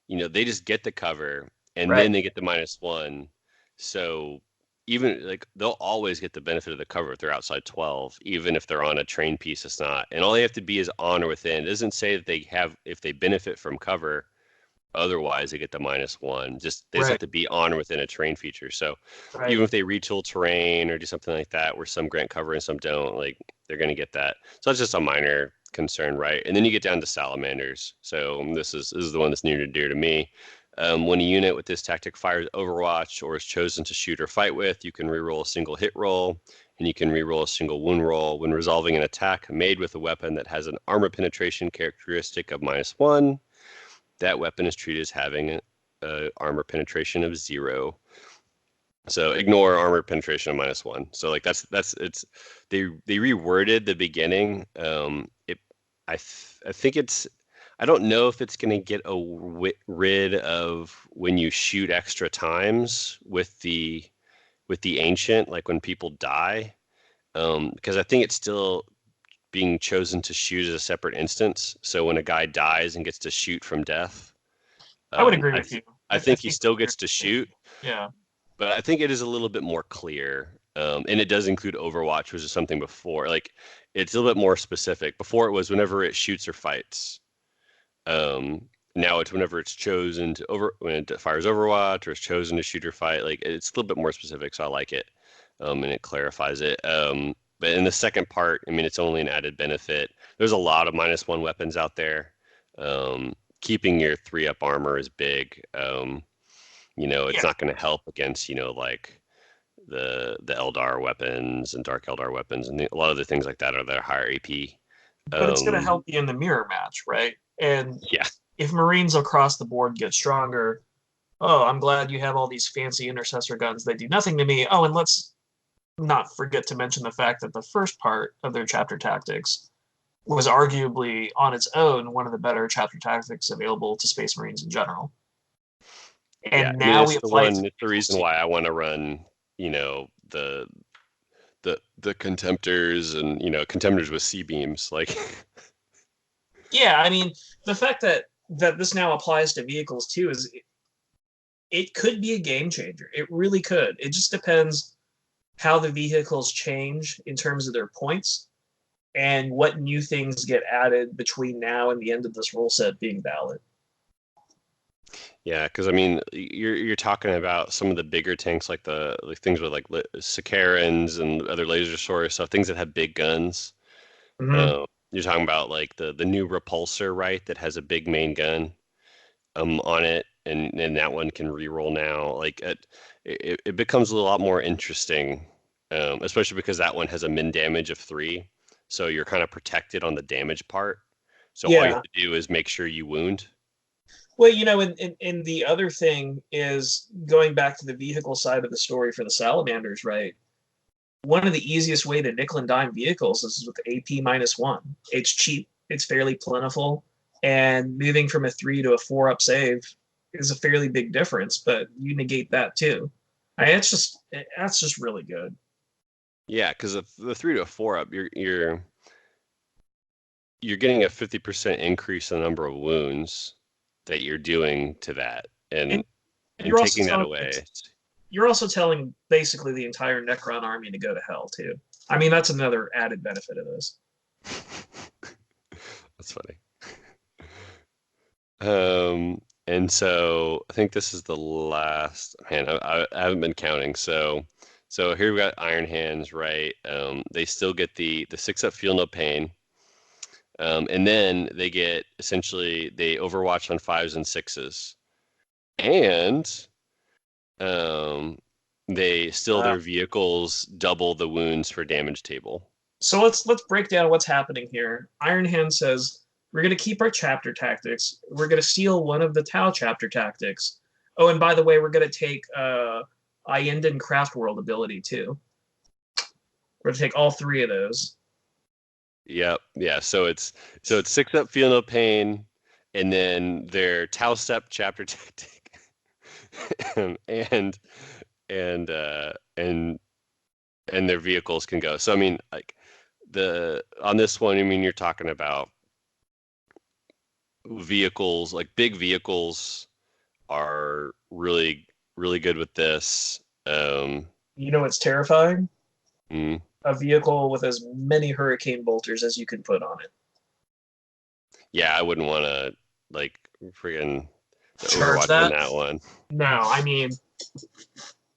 they just get the cover and right? then they get the -1. So even like they'll always get the benefit of the cover if they're outside 12, even if they're on a train piece, it's not. And all they have to be is on or within. It doesn't say that if they benefit from cover, otherwise they get the -1. They just have Right, to be on or within a terrain feature. So right. even if they retool terrain or do something like that, where some grant cover and some don't, like they're going to get that. So that's just a minor concern, right? And then you get down to salamanders. So this is the one that's near and dear to me. When a unit with this tactic fires Overwatch or is chosen to shoot or fight with, you can reroll a single hit roll, and you can reroll a single wound roll when resolving an attack made with a weapon that has an armor penetration characteristic of -1. That weapon is treated as having a armor penetration of 0. So ignore armor penetration of -1. So like that's it's they reworded the beginning. I think I don't know if it's going to get rid of when you shoot extra times with the ancient, like when people die, because I think it's still being chosen to shoot as a separate instance. So when a guy dies and gets to shoot from death, I would um, agree I with th- you. I I think he think still you're, gets to shoot, yeah, but I think it is a little bit more clear. And it does include Overwatch, which is something before. Like it's a little bit more specific. Before it was whenever it shoots or fights. Now it's whenever it's chosen to when it fires Overwatch or it's chosen to shoot or fight. Like it's a little bit more specific, so I like it. And it clarifies it. But in the second part, I mean, it's only an added benefit. There's a lot of -1 weapons out there. Keeping your 3-up armor is big. It's Yeah, not going to help against, like the Eldar weapons and Dark Eldar weapons and a lot of the things like that are their higher AP. but it's going to Um, help you in the mirror match, right? And yeah, if Marines across the board get stronger, oh, I'm glad you have all these fancy intercessor guns. They do nothing to me. Oh, and let's not forget to mention the fact that the first part of their chapter tactics was arguably on its own one of the better chapter tactics available to Space Marines in general. yeah. And I mean, now we apply it to it's the vehicles reason too. why I want to run, the contemptors and contemptors with C beams. Like, Yeah, I mean, the fact that this now applies to vehicles too is it could be a game changer. It really could. It just depends how the vehicles change in terms of their points and what new things get added between now and the end of this rule set being valid. yeah, because I mean, you're talking about some of the bigger tanks, like the like things with like Sakarans and other laser sword stuff, things that have big guns. Mm-hmm. You're talking about like the new repulsor, right? That has a big main gun on it, and that one can reroll now. Like it becomes a lot more interesting, especially because that one has a min damage of 3, so you're kind of protected on the damage part. So all you have Yeah. to do is make sure you wound. Well, and the other thing is going back to the vehicle side of the story for the salamanders, right? One of the easiest way to nickel and dime vehicles is with AP -1. It's cheap, it's fairly plentiful, and moving from a 3 to a 4 up save is a fairly big difference, but you negate that too. It's just that's just really good. Yeah, because the 3 to a 4 up, you're getting a 50% increase in the number of wounds that you're doing to that, And, and and you're also taking that telling away. you're also telling basically the entire Necron army to go to hell too. I mean, that's another added benefit of this. That's funny. And so I think this is the last. Man, I haven't been counting. So here we got Iron Hands, right? They still get the 6-up feel no pain. And then they get essentially they Overwatch on 5s and 6s, and um, they still Uh, their vehicles double the wounds for damage table. so let's break down what's happening here. Iron Hand says we're going to keep our chapter tactics. We're going to steal one of the Tau chapter tactics. Oh, and by the way, we're going to take Ienden Craft World ability too. We're going to take all 3 of those. Yep, yeah. So it's 6-up feel no pain, and then their Tau step chapter tactic, and and uh and and their vehicles can go. So I mean, like the on this one, I mean, you're talking about vehicles, like big vehicles are really good with this. You know what's terrifying? Mm, A vehicle with as many hurricane bolters as you can put on it. yeah, I wouldn't want to like friggin' the Charge Overwatch on that? that one. No, I mean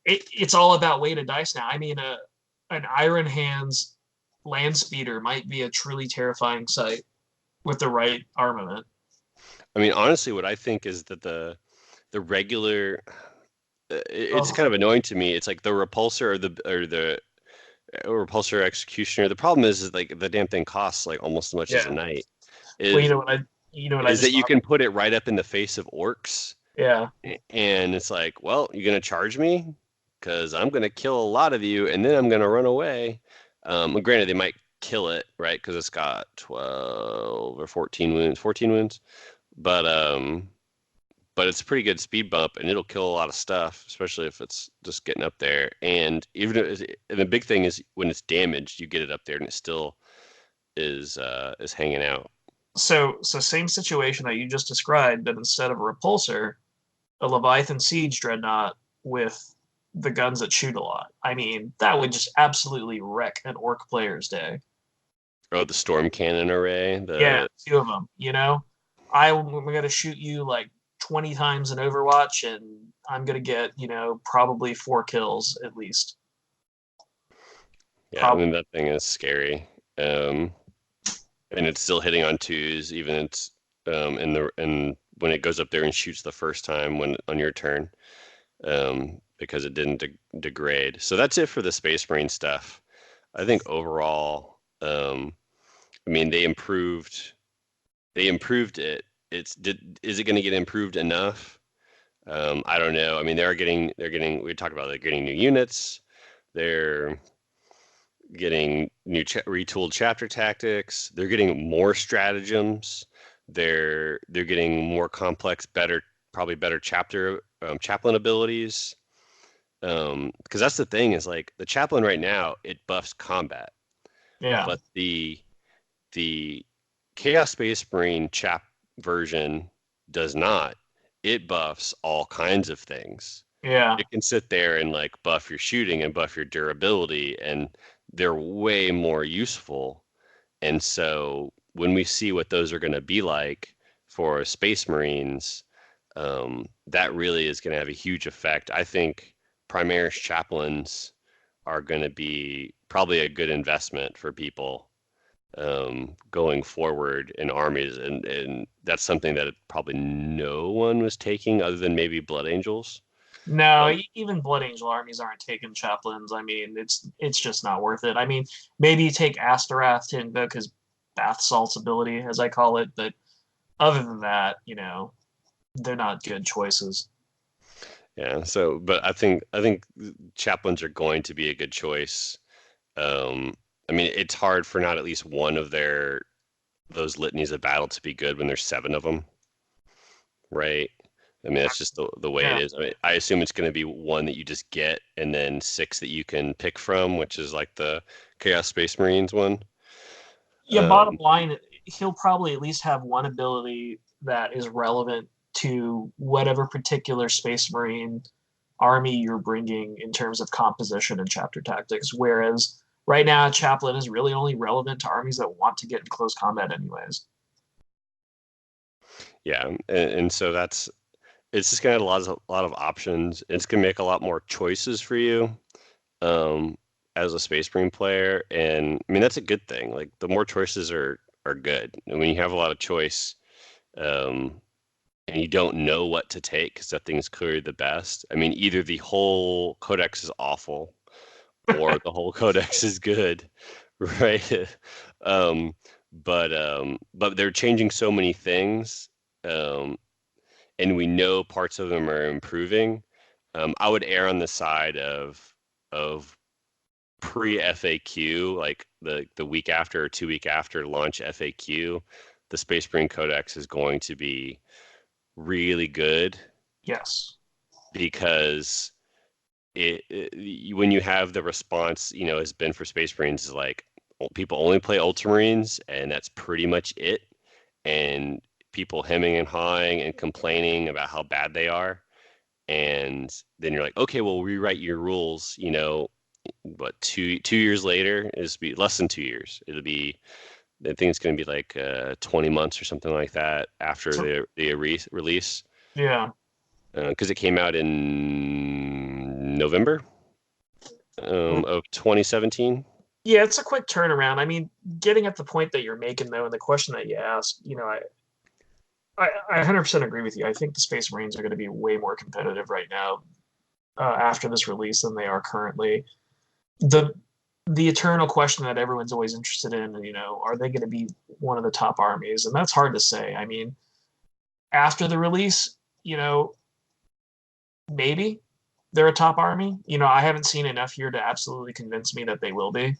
it's all about weight of dice now. I mean, an Iron Hands land speeder might be a truly terrifying sight with the right armament. I mean, honestly, what I think is that the regular it's Oh, kind of annoying to me. It's like the repulsor or the repulsor executioner. The problem is like the damn thing costs like almost as much as a yeah. knight. Well, Is you know what I is just that you thought? can put it right up in the face of orcs, Yeah. and it's like, well, you're gonna charge me because I'm gonna kill a lot of you, and then I'm gonna run away. Granted, they might kill it, right? Because it's got 12 or 14 wounds, 14 wounds, but it's a pretty good speed bump, and it'll kill a lot of stuff, especially if it's just getting up there. And and the big thing is when it's damaged, you get it up there, and it still is hanging out. So same situation that you just described, but instead of a repulsor, a Leviathan Siege Dreadnought with the guns that shoot a lot. I mean, that would just absolutely wreck an orc player's day. Oh, the storm cannon array. Yeah, The two of them. I'm gonna shoot you like 20 times in Overwatch, and I'm gonna get probably 4 kills at least. Yeah, I Probably. mean that thing is scary. Um, and it's still hitting on twos, even it's and when it goes up there and shoots the first time when on your turn, because it didn't degrade. So that's it for the Space Marine stuff. I think overall, I mean they improved it. Is it going to get improved enough? I don't know. I mean, they're getting. We talked about they're getting new units. They're getting new retooled chapter tactics. They're getting more stratagems. They're getting more complex, better, probably better chaplain abilities. Because that's the thing is like the chaplain right now it buffs combat, Yeah, but the Chaos Space Marine chap version does not. It buffs all kinds of things. yeah. It can sit there and like buff your shooting and buff your durability, and they're way more useful. And so when we see what those are going to be like for Space Marines, that really is going to have a huge effect. I think Primaris chaplains are going to be probably a good investment for people going forward in armies, and that's something that probably no one was taking other than maybe Blood Angels. No, Um, even Blood Angel armies aren't taking chaplains. I mean, it's just not worth it. I mean, maybe you take Asterath to invoke his bath salts ability, as I call it, but other than that, they're not good choices. yeah, so but I think chaplains are going to be a good choice. Um, I mean, it's hard for not at least one of those litanies of battle to be good when there's seven of them, right? I mean, that's just the way it Yeah. is. I mean, I assume it's going to be one that you just get, and then six that you can pick from, which is like the Chaos Space Marines one. Yeah, bottom Um, line, he'll probably at least have one ability that is relevant to whatever particular Space Marine army you're bringing in terms of composition and chapter tactics. Whereas right now, Chaplain is really only relevant to armies that want to get in close combat, anyways. yeah, and so that's it's just gonna have a lot of options. It's gonna make a lot more choices for you um, as a Space Marine player, and I mean that's a good thing. Like the more choices are good. And when you have a lot of choice, um, and you don't know what to take because that thing's clearly the best. I mean, either the whole codex is awful or the whole codex is good, right? um, but they're changing so many things, um, and we know parts of them are improving. I would err on the side of pre FAQ, like the week after or 2 week after launch FAQ. The Space Marine Codex is going to be really good Yes. because when you have the response, has been for Space Marines is like people only play Ultramarines and that's pretty much it. And people hemming and hawing and complaining about how bad they are. And then you're like, okay, well, rewrite your rules. But 2 years later is be less than 2 years. It'll be I think it's going to be like 20 months or something like that after So, the release yeah. because it came out in November of 2017. Yeah, it's a quick turnaround. I mean, getting at the point that you're making, though, and the question that you asked, I 100% agree with you. I think the Space Marines are going to be way more competitive right now after this release than they are currently. The the eternal question that everyone's always interested in, are they going to be one of the top armies? And that's hard to say. I mean, after the release, maybe they're a top army. I haven't seen enough here to absolutely convince me that they will be.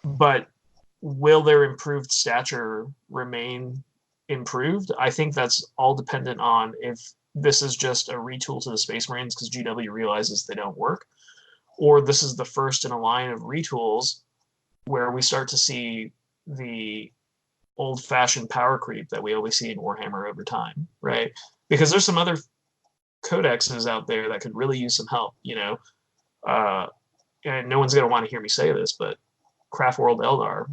But will their improved stature remain improved? I think that's all dependent on if this is just a retool to the Space Marines because GW realizes they don't work, or this is the first in a line of retools where we start to see the old fashioned power creep that we always see in Warhammer over time, right? Because there's some other codexes out there that could really use some help. Uh, and no one's going to want to hear me say this, but Craft World Eldar,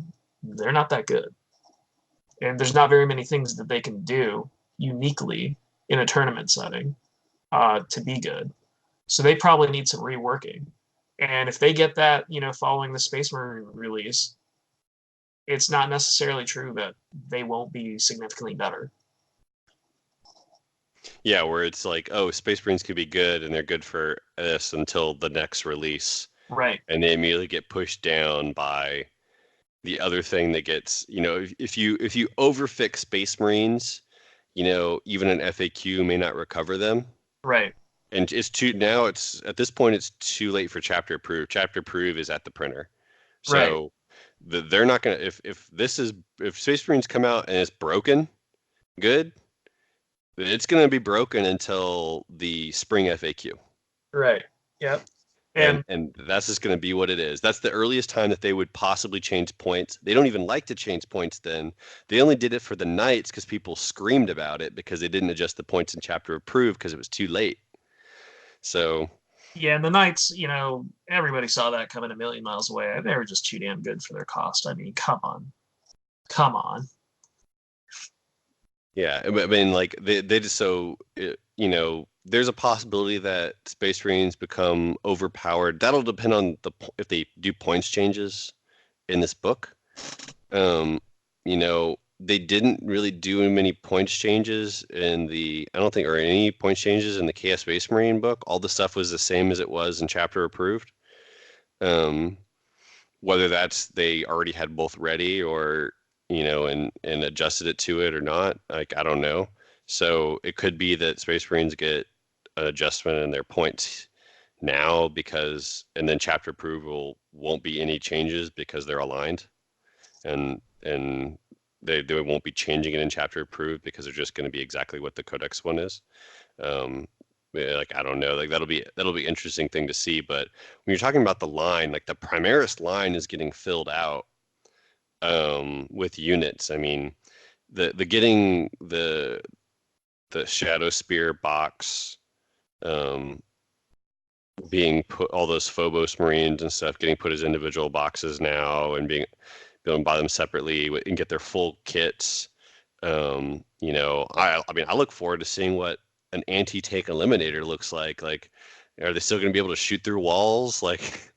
they're not that good, and there's not very many things that they can do uniquely in a tournament setting to be good. So they probably need some reworking. And if they get that, following the Space Marine release, it's not necessarily true that they won't be significantly better. Yeah, where it's like, oh, Space Marines could be good and they're good for this until the next release, Right. and they immediately get pushed down by the other thing that gets, if you overfix Space Marines, even an FAQ may not recover them. Right. And it's at this point it's too late for chapter approve. Chapter approve is at the printer. Right. So they're not gonna if Space Marines come out and it's broken, good, it's gonna be broken until the spring FAQ. Right. Yep. And And and that's just going to be what it is. That's the earliest time that they would possibly change points. They don't even like to change points then. They only did it for the knights because people screamed about it because they didn't adjust the points in chapter approved because it was too late. So yeah, and the Knights, everybody saw that coming a million miles away. They were just too damn good for their cost. I mean, come on. Come on. yeah, I mean, like they just there's a possibility that Space Marines become overpowered. That'll depend on if they do points changes in this book. They didn't really do many points changes I don't think, or any points changes in the Chaos Space Marine book. All the stuff was the same as it was in chapter approved. Um, whether that's they already had both ready or, and adjusted it to it or not, like, I don't know. So it could be that Space Marines get an adjustment in their points now and then chapter approval won't be any changes because they're aligned, and they won't be changing it in chapter approved because they're just going to be exactly what the Codex one is. Um, like, I don't know, like that'll be interesting thing to see. But when you're talking about the line, like the Primaris line is getting filled out with units. I mean, the getting the Shadow Spear box, um, being put, all those Phobos Marines and stuff getting put as individual boxes now and being able to buy them separately and get their full kits. I mean, I look forward to seeing what an anti-tank eliminator looks like. Like, are they still going to be able to shoot through walls? Like,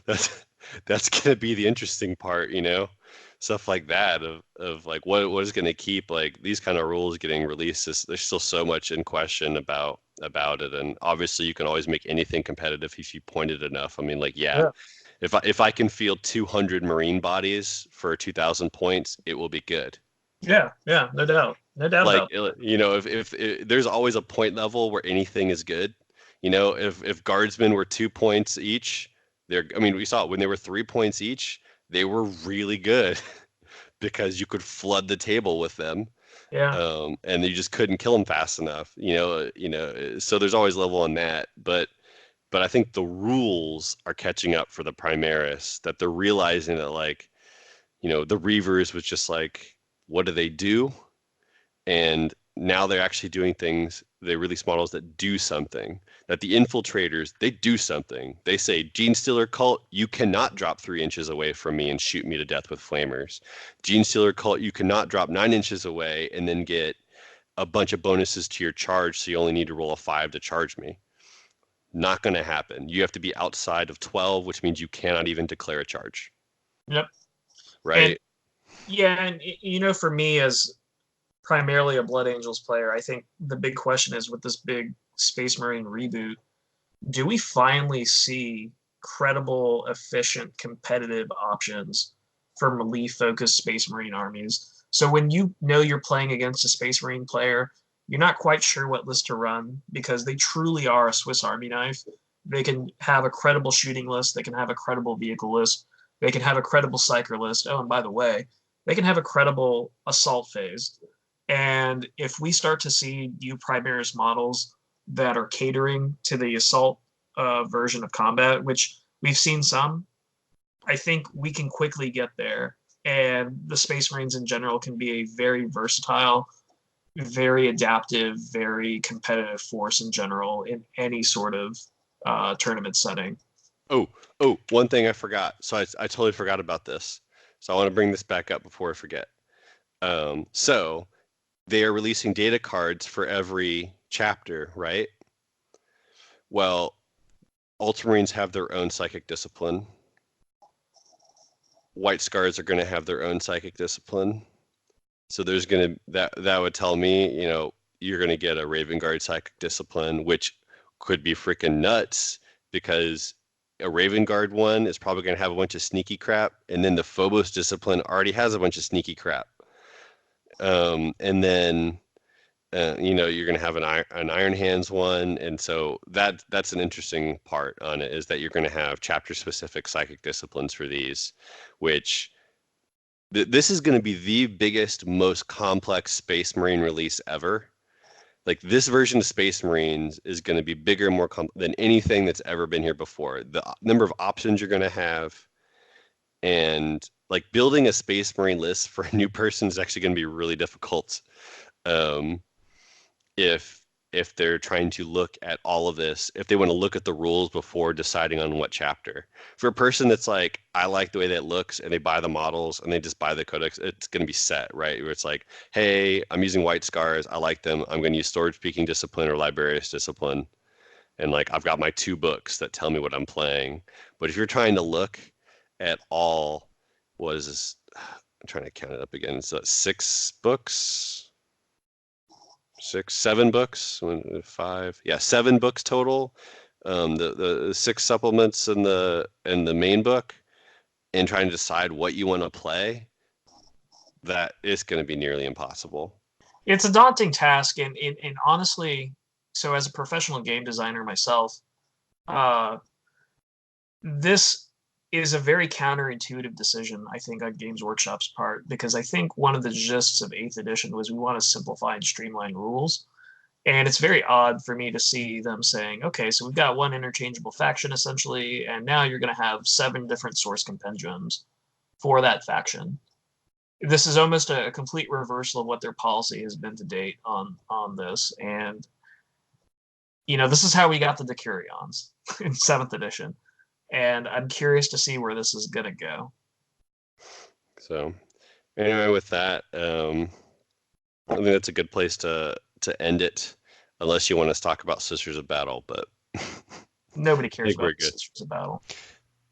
that's that's going to be the interesting part, stuff like that of like what is going to keep like these kind of rules getting released. There's still so much in question about it, and obviously you can always make anything competitive if you point it enough. I mean, like, yeah, Yeah. if I can field 200 Marine bodies for 2,000 points, it will be good. Yeah. Yeah. No doubt. No doubt Like, about that. if there's always a point level where anything is good. If guardsmen were 2 points each, I mean, we saw it when they were 3 points each, they were really good because you could flood the table with them. Yeah. And you just couldn't kill them fast enough. So there's always level on that, but I think the rules are catching up for the Primaris, that they're realizing that, like, the Reavers was just like, what do they do? And now they're actually doing things, they release models that do something. That the infiltrators, they do something. They say, Gene Stealer Cult, you cannot drop 3 inches away from me and shoot me to death with flamers. Gene Stealer Cult, you cannot drop 9 inches away and then get a bunch of bonuses to your charge, so you only need to roll a 5 to charge me. Not going to happen. You have to be outside of 12, which means you cannot even declare a charge. Yep. And Right? yeah, and for me as primarily a Blood Angels player, I think the big question is with this big Space Marine reboot, do we finally see credible, efficient, competitive options for melee focused Space Marine armies? So when you know you're playing against a Space Marine player, you're not quite sure what list to run because they truly are a Swiss Army knife. They can have a credible shooting list, they can have a credible vehicle list, they can have a credible psyker list. Oh, and by the way, they can have a credible assault phase. And if we start to see new Primaris models that are catering to the assault version of combat, which we've seen some, I think we can quickly get there. And the Space Marines in general can be a very versatile, very adaptive, very competitive force in general in any sort of tournament setting. Oh, one thing I forgot. So I totally forgot about this. So I want to bring this back up before I forget. So they are releasing data cards for every chapter, right? Well, Ultramarines have their own psychic discipline. White Scars are going to have their own psychic discipline. So there's going to that would tell me, you're going to get a Raven Guard psychic discipline, which could be freaking nuts because a Raven Guard one is probably going to have a bunch of sneaky crap, and then the Phobos discipline already has a bunch of sneaky crap. And then you're going to have an Iron Hands one, and so that's an interesting part on it is that you're going to have chapter specific psychic disciplines for these, which this is going to be the biggest, most complex Space Marine release ever. Like this version of Space Marines is going to be bigger and more than anything that's ever been here before. The number of options you're going to have, and like building a Space Marine list for a new person is actually going to be really difficult. Um, if they're trying to look at all of this, if they want to look at the rules before deciding on what chapter. For a person that's like, I like the way that looks, and they buy the models and they just buy the codex, it's going to be set, right? Where it's like, hey, I'm using White Scars, I like them, I'm going to use Storage Speaking Discipline or Librarius Discipline, and like I've got my 2 books that tell me what I'm playing. But if you're trying to look at all, what is this? I'm trying to count it up again. So 6 books. 7 books, 5, yeah, 7 books total. The 6 supplements in the main book, and trying to decide what you want to play, that is going to be nearly impossible. It's a daunting task, and honestly, so as a professional game designer myself, uh, this is a very counterintuitive decision, I think, on Games Workshop's part, because I think one of the gists of 8th edition was we want to simplify and streamline rules. And it's very odd for me to see them saying, okay, so we've got one interchangeable faction essentially, and now you're going to have 7 different source compendiums for that faction. This is almost a complete reversal of what their policy has been to date on this. And this is how we got the Decurions in 7th edition. And I'm curious to see where this is going to go. So anyway, with that, I think that's a good place to end it, unless you want us to talk about Sisters of Battle, but I Nobody cares think we're about good. Sisters of Battle.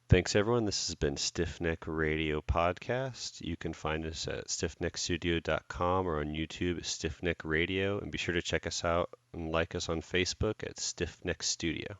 Thanks, everyone. This has been Stiffneck Radio Podcast. You can find us at stiffneckstudio.com or on YouTube at Stiffneck Radio. And be sure to check us out and like us on Facebook at Stiffneck Studio.